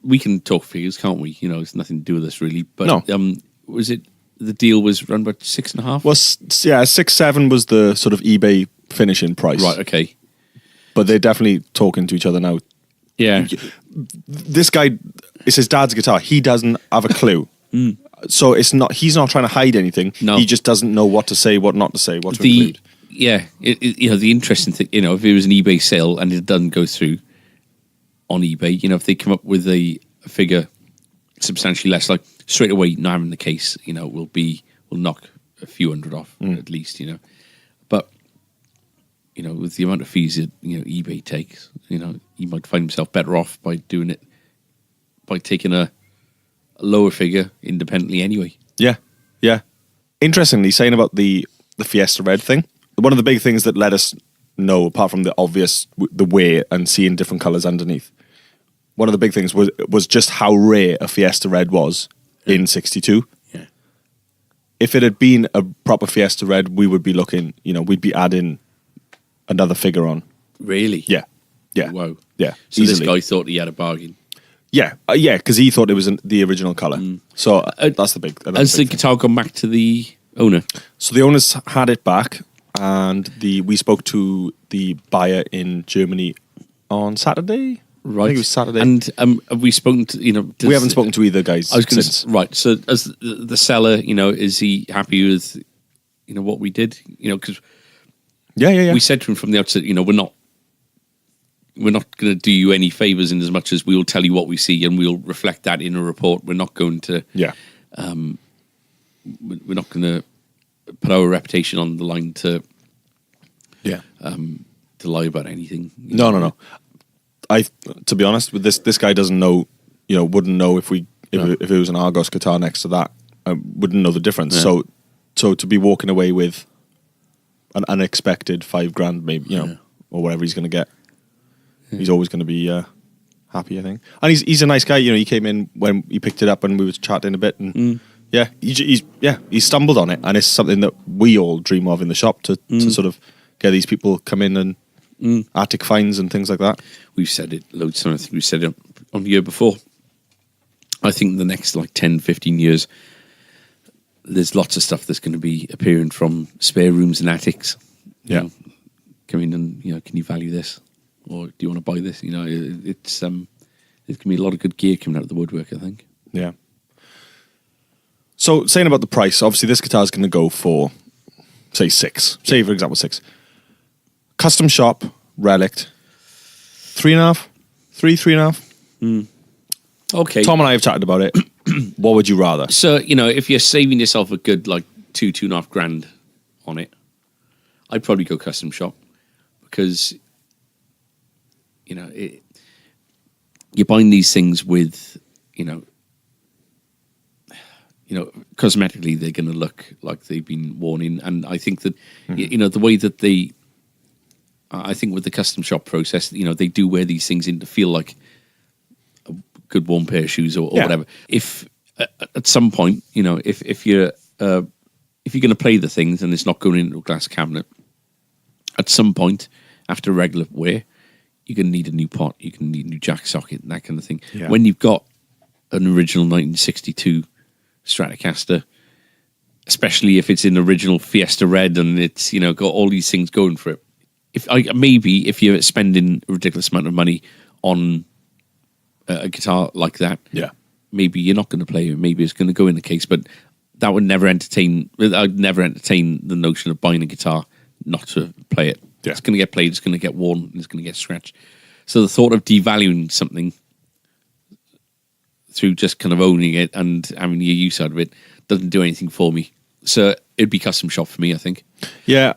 we can talk figures, can't we? It's nothing to do with us really. But no. Was it the deal was around about 6.5? Well, 6-7 was the sort of eBay finishing price. Right, okay. But they're definitely talking to each other now. Yeah. This guy, it's his dad's guitar. He doesn't have a clue. So he's not trying to hide anything. No. He just doesn't know what to say, what not to say, what to include. Yeah. The interesting thing, if it was an eBay sale and it doesn't go through on eBay, if they come up with a figure substantially less, like straight away, not having the case, we'll knock a few hundred off at least, But with the amount of fees that eBay takes, he might find himself better off by doing it by taking a lower figure independently anyway. Yeah. Interestingly, saying about the Fiesta Red thing, one of the big things that let us know, apart from the obvious, the wear and seeing different colours underneath, one of the big things was just how rare a Fiesta Red was in 62. Yeah. If it had been a proper Fiesta Red, we would be looking, we'd be adding another figure on. Really? Yeah. Wow. Yeah. So easily. this guy thought he had a bargain. Yeah, because he thought it was the original colour. So that's the big. Has the guitar gone back to the owner? So the owners had it back, and we spoke to the buyer in Germany on Saturday. Right. I think it was Saturday. And have we spoken to, we haven't spoken to either guys I was going since. to, right. So as the seller, is he happy with, what we did? Because Yeah. we said to him from the outset, we're not going to do you any favours in as much as we'll tell you what we see and we'll reflect that in a report. We're not going to, we're not going to put our reputation on the line to lie about anything. No. To be honest, with this guy doesn't know, wouldn't know if it was an Argos guitar next to that, wouldn't know the difference. Yeah. So to be walking away with an unexpected $5,000, maybe, or whatever he's going to get, he's always going to be happy, I think. And he's a nice guy. He came in when he picked it up and we was chatting a bit, and he stumbled on it, and it's something that we all dream of in the shop to sort of get these people come in and attic finds and things like that. We've said it loads of times. We've said it on the year before. I think the next 10, 15 years, there's lots of stuff that's going to be appearing from spare rooms and attics. Come in and, can you value this? Or do you want to buy this? It's there's going to be a lot of good gear coming out of the woodwork, I think. Yeah. So saying about the price, obviously this guitar is going to go for, say, 6. Say, for example, 6. Custom Shop Relic, 3.5? 3.5? Okay. Tom and I have chatted about it. What would you rather? So, if you're saving yourself a good, $2.5 grand on it, I'd probably go Custom Shop because, you're buying these things with, cosmetically they're going to look like they've been worn in. And I think that, the way that I think with the Custom Shop process, they do wear these things in to feel like a good warm pair of shoes or whatever. If at some point, if you're going to play the things and it's not going into a glass cabinet, at some point, after regular wear, you're going to need a new pot, you're going to need a new jack socket and that kind of thing. Yeah. When you've got an original 1962 Stratocaster, especially if it's in original Fiesta Red and it's, you know, got all these things going for it. If you're spending a ridiculous amount of money on a guitar like that, Yeah. maybe you're not going to play it. Maybe it's going to go in the case, but that would never entertain. I'd never entertain the notion of buying a guitar not to play it. Yeah. It's going to get played. It's going to get worn. And it's going to get scratched. So the thought of devaluing something through just kind of owning it and having the use out of it doesn't do anything for me. So it'd be Custom Shop for me, I think. Yeah,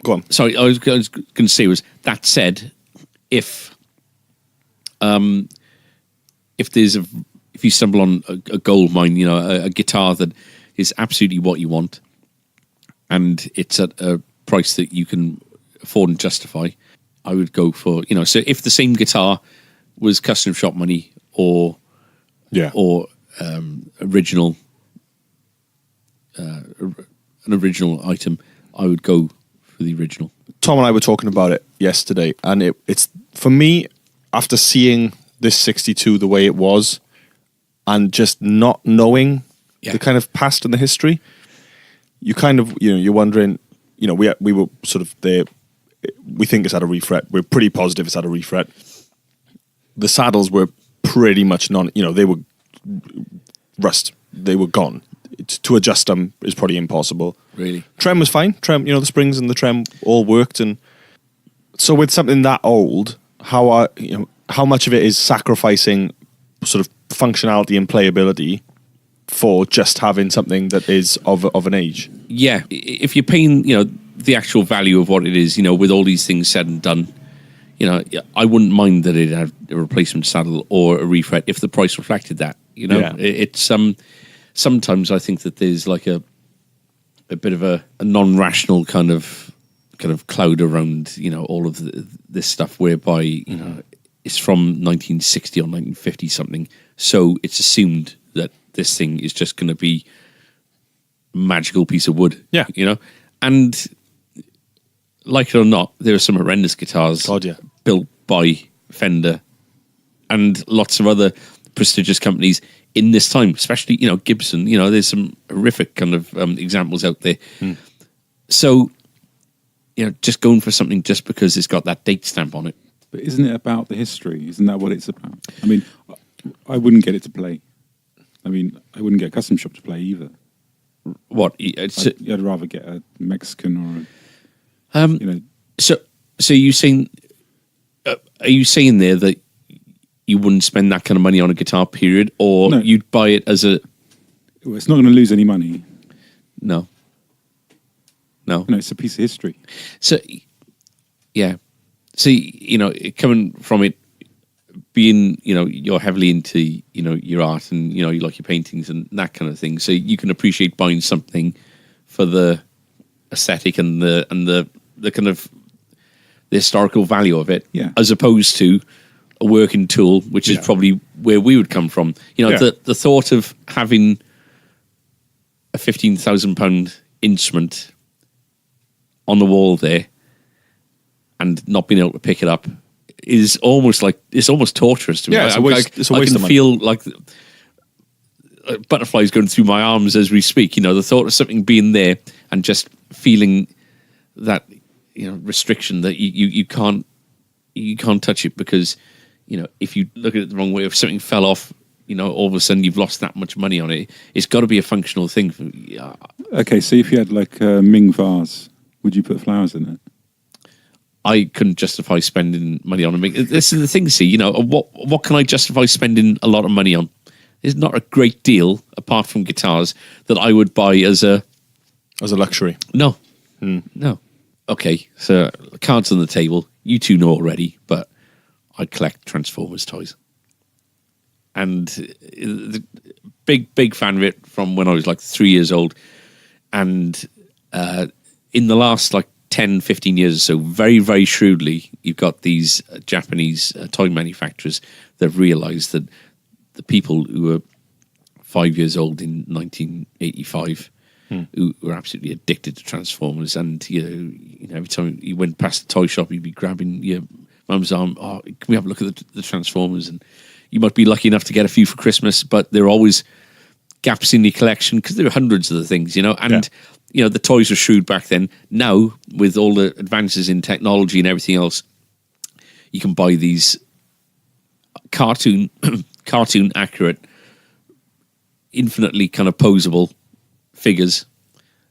go on. Sorry, I was going to say was, that said, if you stumble on a gold mine, you know, a guitar that is absolutely what you want, and it's at a price that you can afford and justify, I would go for, you know, so if the same guitar was Custom Shop money or original, an original item, I would go for the original. Tom and I were talking about it yesterday, and it's for me, after seeing this 62 the way it was, and just not knowing the kind of past and the history, you kind of, you know, you're wondering, you know, we were sort of there. We think it's had a refret. We're pretty positive it's had a refret. The saddles were pretty much they were rust. They were gone. To adjust them is probably impossible. Really? Trem was fine. Trem, you know, the springs and the trem all worked. And so with something that old, how much of it is sacrificing sort of functionality and playability for just having something that is of an age? Yeah. If you're paying, you know, the actual value of what it is, you know, with all these things said and done, you know, I wouldn't mind that it had a replacement saddle or a refret if the price reflected that. You know, it's sometimes I think that there's like a bit of a non-rational kind of cloud around, you know, all of this stuff, whereby, you know, it's from 1960 or 1950 something, so it's assumed that this thing is just going to be a magical piece of wood. Yeah, you know, and like it or not, there are some horrendous guitars built by Fender and lots of other prestigious companies in this time, especially, you know, Gibson. You know, there's some horrific kind of examples out there. So, you know, just going for something just because it's got that date stamp on it. But isn't it about the history? Isn't that what it's about? I mean, I wouldn't get it to play. I mean, I wouldn't get a Custom Shop to play either. What? I'd rather get a Mexican or you know. So you saying? Are you saying there that you wouldn't spend that kind of money on a guitar, period, or No. you'd buy it as a? Well, it's not going to lose any money. No. No, it's a piece of history. So, yeah. So, you know, coming from it, being, you know, you're heavily into, you know, your art and, you know, you like your paintings and that kind of thing. So you can appreciate buying something for the aesthetic and the kind of the historical value of it, as opposed to a working tool, which is probably where we would come from. You know, the thought of having a £15,000 instrument on the wall there and not being able to pick it up is almost like, it's almost torturous to me. Yeah, it's a waste I can of money. feel like butterflies going through my arms as we speak. You know, the thought of something being there and just feeling that, you know, restriction that you can't touch it because, you know, if you look at it the wrong way, if something fell off, you know, all of a sudden you've lost that much money on it. It's got to be a functional thing. Okay, so if you had like a Ming vase, would you put flowers in it? I couldn't justify spending money on it. This is the thing, see, you know, what can I justify spending a lot of money on? There's not a great deal, apart from guitars, that I would buy as a luxury. No. No. Okay, so cards on the table. You two know already, but I collect Transformers toys. And big fan of it from when I was like 3 years old. And in the last like 10, 15 years or so, very, very shrewdly, you've got these Japanese toy manufacturers that have realized that the people who were 5 years old in 1985 who were absolutely addicted to Transformers, and every time you went past the toy shop, you'd be grabbing your mum's arm. Oh, can we have a look at the Transformers? And you might be lucky enough to get a few for Christmas, but there are always gaps in your collection because there are hundreds of the things, and the toys were shrewd back then. Now, with all the advances in technology and everything else, you can buy these cartoon accurate, infinitely kind of posable figures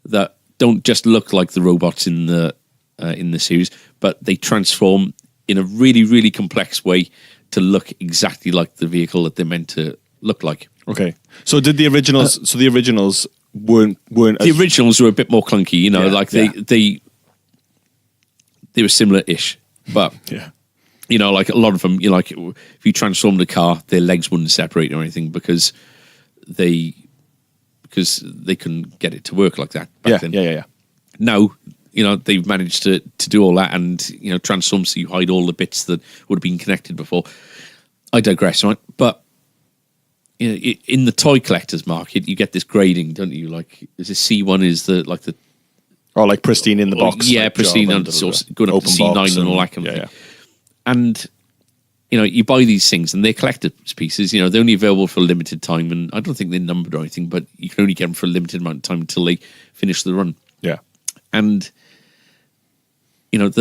that don't just look like the robots in the series, but they transform in a really, really complex way to look exactly like the vehicle that they're meant to look like. Okay. So did the originals? So the originals weren't. The originals were a bit more clunky, they were similar-ish, but like a lot of them, like if you transformed a car, their legs wouldn't separate or anything because they couldn't get it to work like that back then. Yeah. Now, they've managed to do all that and, transform so you hide all the bits that would have been connected before. I digress, right? But in the toy collectors market, you get this grading, don't you? Like, is a C1 is the like pristine in the box. Yeah, like pristine job and going up to C9 and all that kind of thing. And you buy these things and they're collector's pieces. They're only available for a limited time, and I don't think they're numbered or anything, but you can only get them for a limited amount of time until they finish the run. Yeah. And as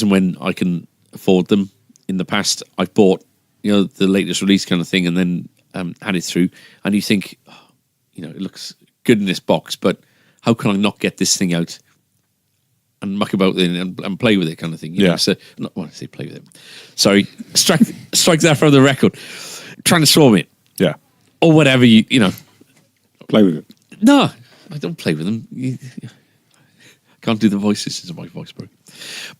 and when I can afford them, in the past I've bought the latest release kind of thing, and then had it through, and you think, it looks good in this box, but how can I not get this thing out and muck about with it and play with it, kind of thing? So not want to say play with it. Sorry, strike that from the record. Transform it, or whatever you Play with it. No, I don't play with them. I can't do the voices as my voice broke.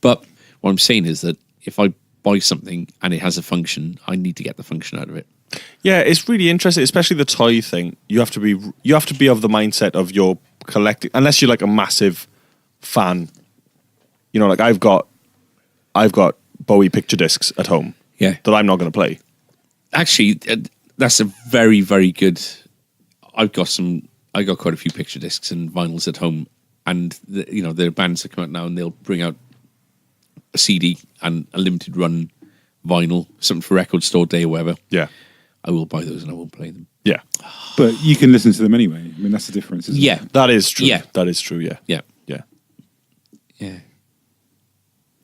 But what I'm saying is that if I buy something and it has a function, I need to get the function out of it. Yeah, it's really interesting, especially the toy thing. You have to be of the mindset of your collecting, unless you're like a massive fan. Like I've got Bowie picture discs at home. Yeah, that I'm not going to play. Actually, that's a very, very good. I got quite a few picture discs and vinyls at home, and there are bands that come out now and they'll bring out a CD and a limited run vinyl, something for Record Store Day or whatever. Yeah, I will buy those and I won't play them. Yeah, but you can listen to them anyway. I mean, that's the difference, isn't it? That is true. Yeah, that is true. Yeah.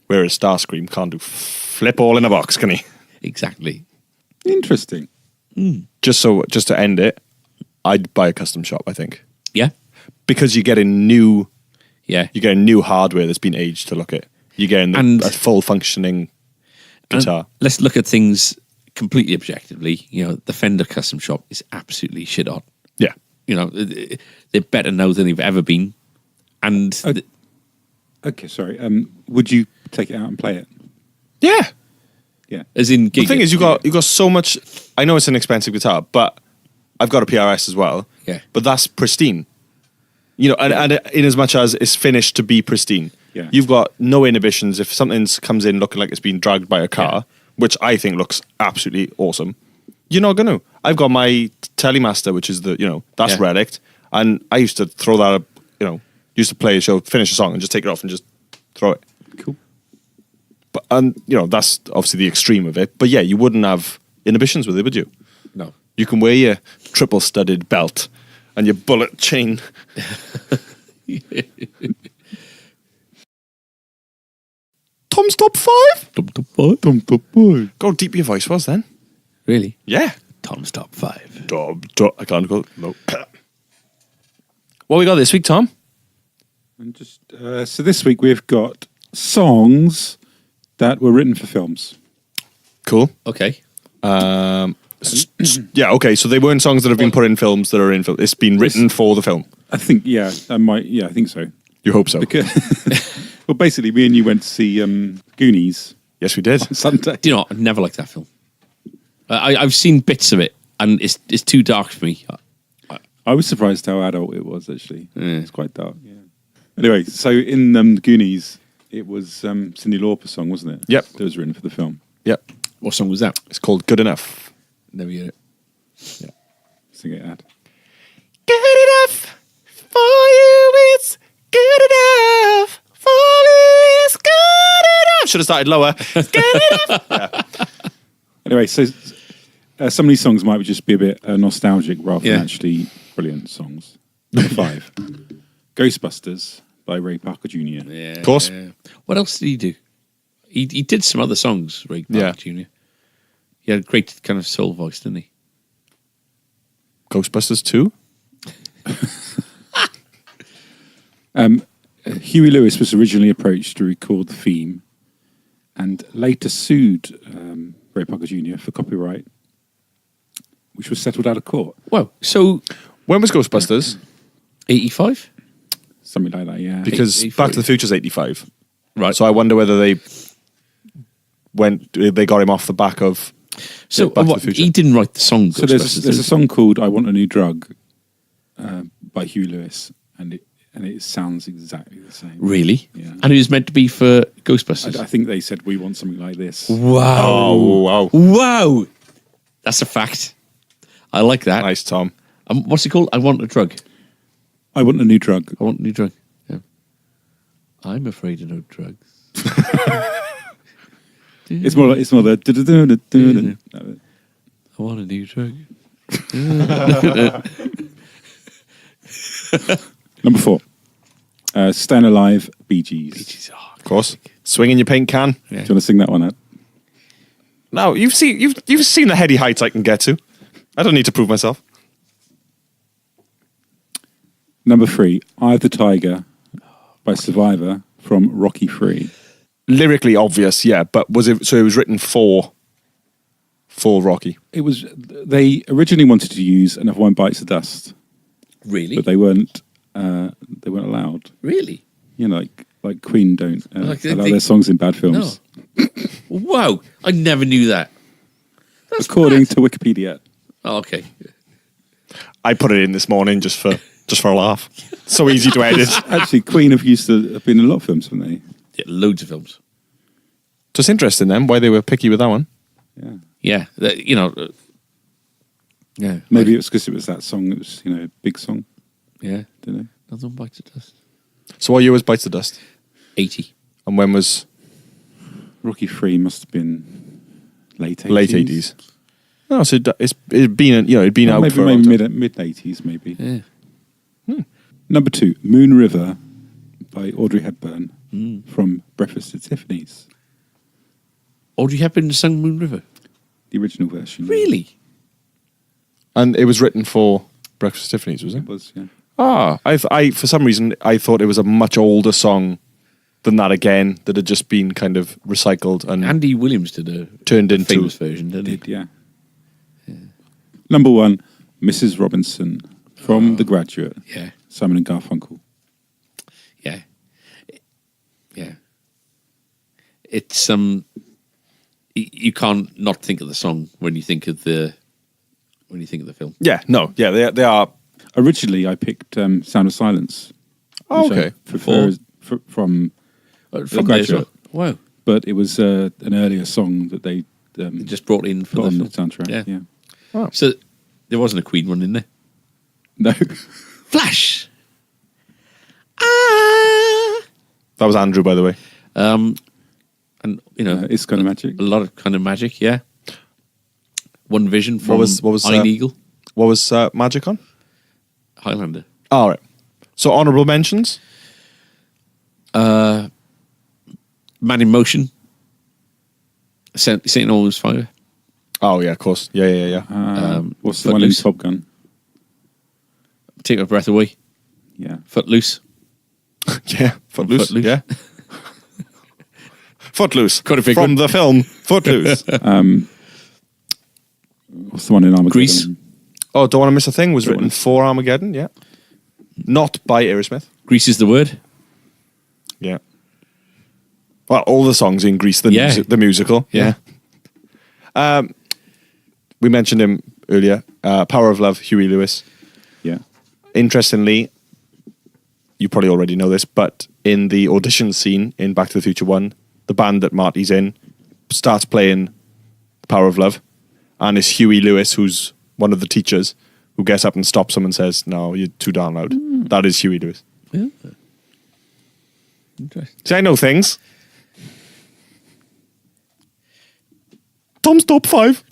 Whereas Starscream can't do flip all in a box, can he? Exactly. Interesting. Just to end it, I'd buy a custom shop, I think. Yeah, because you're getting new. Yeah, you're getting new hardware that's been aged to look at. You're getting a full functioning guitar. And let's look at things completely objectively. The Fender custom shop is absolutely shit hot. Yeah. They're better now than they've ever been. And okay, sorry. Would you take it out and play it? Yeah. Yeah. As in, the thing is, you got so much. I know it's an expensive guitar, but I've got a PRS as well. Yeah. But that's pristine. And in as much as it's finished to be pristine. Yeah. You've got no inhibitions. If something comes in looking like it's been dragged by a car, which I think looks absolutely awesome, you're not going to. I've got my Telemaster, which is that's Relic, and I used to throw that up, used to play a show, finish a song, and just take it off and just throw it. Cool. But that's obviously the extreme of it. But yeah, you wouldn't have inhibitions with it, would you? No. You can wear your triple studded belt and your bullet chain. Tom's top 5? Tom top 5. Go deep your voice was then. Really? Yeah. Tom's top 5. I can't go. No. What we got this week, Tom? And just so this week we've got songs that were written for films. Cool. Okay. Yeah, okay. So they weren't songs that have been put in films that are in film. It's been written for the film. I think, I think so. You hope so. Because, well, basically, me and you went to see Goonies Yes, we did. on Sunday. Do you know what? I never liked that film. I've seen bits of it, and it's too dark for me. I was surprised how adult it was, actually. Yeah. It's quite dark, yeah. Anyway, so in Goonies, it was Cyndi Lauper's song, wasn't it? Yep. That was written for the film. Yep. What song was that? It's called Good Enough. Never heard it. Sing it, Ad. Good should have started lower. Get it up. Anyway, so some of these songs might just be a bit nostalgic rather than actually brilliant songs. Number 5, Ghostbusters by Ray Parker Jr. Yeah. Of course. What else did he do? He did some other songs, Ray Parker Jr. He had a great kind of soul voice, didn't he? Ghostbusters 2? Huey Lewis was originally approached to record the theme and later sued Ray Parker Jr. for copyright, which was settled out of court. Well, so When was Ghostbusters? 85? Something like that, yeah. Because 85. Back to the Future's 85. Right. So I wonder whether they got him off the back of So Back to the Future. he didn't write the song. So there's a song called "I Want a New Drug" by Huey Lewis, and it sounds exactly the same. Really? Yeah. And it was meant to be for Ghostbusters. I think they said we want something like this. Wow! Oh, wow. Wow! That's a fact. I like that. Nice, Tom. What's it called? I want a drug. I want a new drug. I want a new drug. Yeah. I'm afraid of no drugs. It's more the. I want a new drug. Number 4, "Staying Alive" Bee Gees. Of course. Swinging your pink can. Do you want to sing that one out? No, you've seen the heady heights I can get to. I don't need to prove myself. Number 3, "Eye of the Tiger" by Survivor from Rocky 3. Lyrically obvious, yeah, but it was written for Rocky. It was. They originally wanted to use "Another One Bites the Dust," Really? but they weren't allowed. Really? You know, like Queen don't Like allow they- their songs in bad films, No. Wow! I never knew that. That's according mad. to Wikipedia. Oh, okay. I put it in this morning just for a laugh. So easy to edit. Actually, Queen have been in a lot of films, haven't they? Yeah, loads of films. So it's interesting then why they were picky with that one. Yeah. Yeah, yeah. Maybe it was because it was that song. It was a big song. Yeah. Don't know. Another one bites the dust. So what year was Bites the Dust? 80. And when was Rocky 3 must have been late 80s. late 80s? No, so it'd been out Maybe for a long time. mid 80s, maybe. Yeah. Number 2, "Moon River" by Audrey Hepburn from Breakfast at Tiffany's. Audrey Hepburn sang Moon River. The original version. Really? And it was written for Breakfast at Tiffany's, was it? It was, yeah. I for some reason I thought it was a much older song than that again, that had just been kind of recycled and Andy Williams did a turned into famous version, didn't he? Did, yeah. Number 1, "Mrs. Robinson" from The Graduate. Yeah. Simon and Garfunkel. Yeah. Yeah. It's you can't not think of the song when you think of the film. Yeah, no, yeah, they are. Originally, I picked "Sound of Silence." Oh, which I okay. prefer from From there as well. Graduate. Wow. but it was an earlier song that they Just brought in for put the on the film. soundtrack. Yeah. Yeah. So there wasn't a Queen one in there. No. Flash. That was Andrew, by the way. And It's Kind of Magic. a lot of kind of magic. Yeah. One Vision from What was Iron Eagle, What was Magic on? Highlander. All right. So honourable mentions. Man in Motion. St. Albans Fire. Oh yeah, of course. Yeah. What's the one in Footloose. Top Gun? Take My Breath Away. Yeah. Footloose. Yeah, Footloose. Footloose. Yeah. Footloose. Got a big From one. the film Footloose. What's the one in Armageddon? Grease. Oh, Don't Want to Miss a Thing was Don't written Wanna- for Armageddon. Yeah. Not by Aerosmith. Grease is the word. Yeah. Well, all the songs in Grease, the Yeah. the musical. Yeah. We mentioned him earlier. Power of Love, Huey Lewis. Yeah. Interestingly, you probably already know this, but in the audition scene in Back to the Future 1, the band that Marty's in starts playing Power of Love, and it's Huey Lewis, who's one of the teachers, who gets up and stops them and says, "No, you're too darn loud." That is Huey Lewis. Yeah. Interesting. See, I know things. Tom's top 5.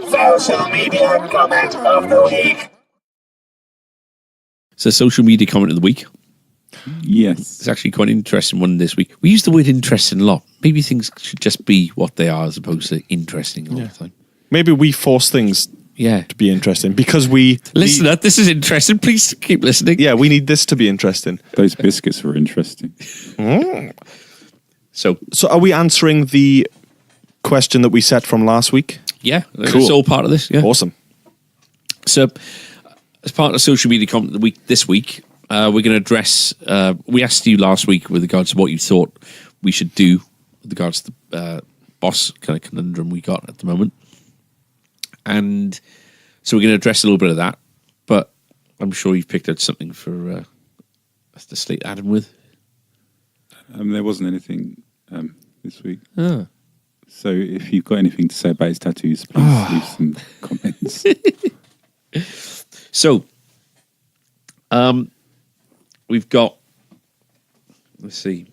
Social media comment of the week. So, social media comment of the week. Yes. It's actually quite an interesting one this week. We use the word interesting a lot. Maybe things should just be what they are as opposed to interesting all the time. Maybe we force things to be interesting because we... Listener, this is interesting. Please keep listening. Yeah, we need this to be interesting. Those biscuits were interesting. So are we answering the question that we set from last week? yeah, Cool. it's all part of this. Yeah. Awesome. So, as part of social media comment of the week this week, we're going to address. We asked you last week with regards to what you thought we should do with regards to the boss kind of conundrum we got at the moment, and so we're going to address a little bit of that. But I'm sure you've picked out something for us to slate Adam with. There wasn't anything this week. Oh. So if you've got anything to say about his tattoos, please leave some comments. So, we've got, let's see.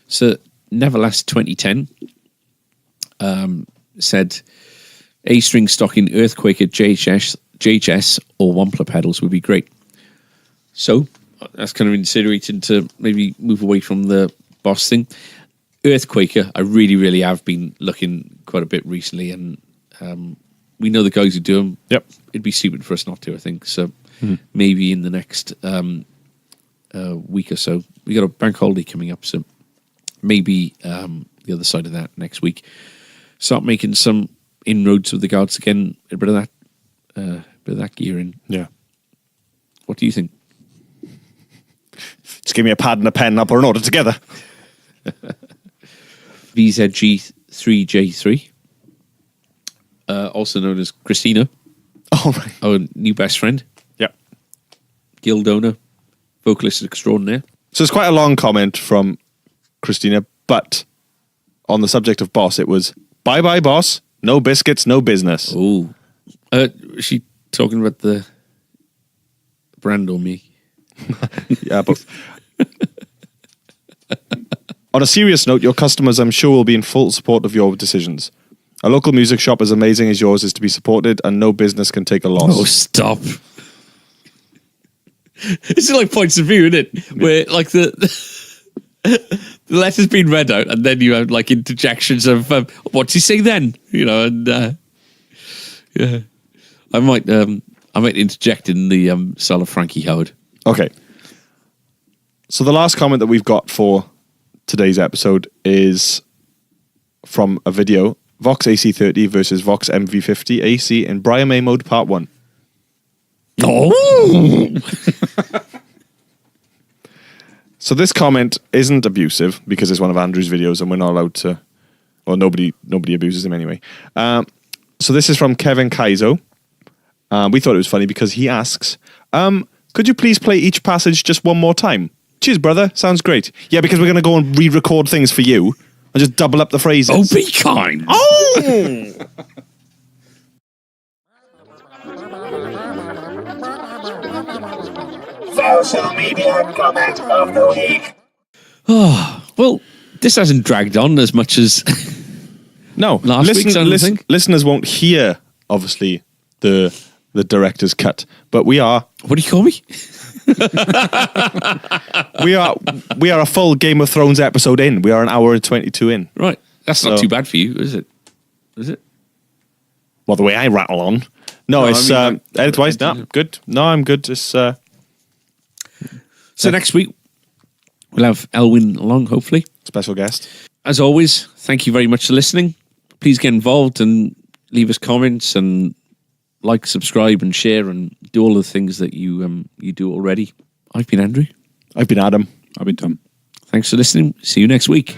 So, Neverlast 2010 said A string stocking Earthquaker JHS or Wampler pedals would be great. So, that's kind of insinuating to maybe move away from the boss thing. Earthquaker, I really, really have been looking quite a bit recently, and we know the guys who do them. Yep. It'd be stupid for us not to, I think. So maybe in the next week or so, we got a bank holiday coming up, so maybe the other side of that next week, start making some inroads with the guards again. A bit of that gear in. Yeah. What do you think? Just give me a pad and a pen and I'll put an order together. VZG3J3, also known as Christina, Oh, right. our new best friend, Yep. guild owner, vocalist extraordinaire. So it's quite a long comment from Christina, but on the subject of boss, it was, bye-bye, boss. No biscuits, no business. Oh, is she talking about the brand or me? Yeah, but... On a serious note, your customers, I'm sure, will be in full support of your decisions. A local music shop as amazing as yours is to be supported, and no business can take a loss. Oh, stop. It's like points of view, isn't it? Where, like, the letter's been read out, and then you have, like, interjections of, what's he say then? You know, and, yeah. I might interject in the style of Frankie Howard. Okay. So the last comment that we've got for today's episode is from a video, Vox AC30 versus Vox MV50 AC in Brian May mode part 1. Oh! So this comment isn't abusive because it's one of Andrew's videos and we're not allowed to, well, nobody abuses him anyway. So this is from Kevin Kaizo. We thought it was funny because he asks, could you please play each passage just one more time? Cheers, brother. Sounds great. Yeah, because we're going to go and re-record things for you and just double up the phrases. Oh, be kind. Oh! Social media comment of the week. Well, this hasn't dragged on as much as No, last week's, I don't think. listeners won't hear, obviously, the director's cut, but we are What do you call me? we are a full Game of Thrones episode in. We are an hour and 22 in. Right. That's not So- too bad for you, is it? Is it? Well, the way I rattle on. No, No, I it's mean, edit-wise. No, good. No, I'm good. It's So next week, we'll have Elwyn along, hopefully. special guest. As always, thank you very much for listening. Please get involved and leave us comments and like, subscribe, and share, and do all the things that you do already. I've been Andrew. I've been Adam. I've been Tom. Thanks for listening. See you next week.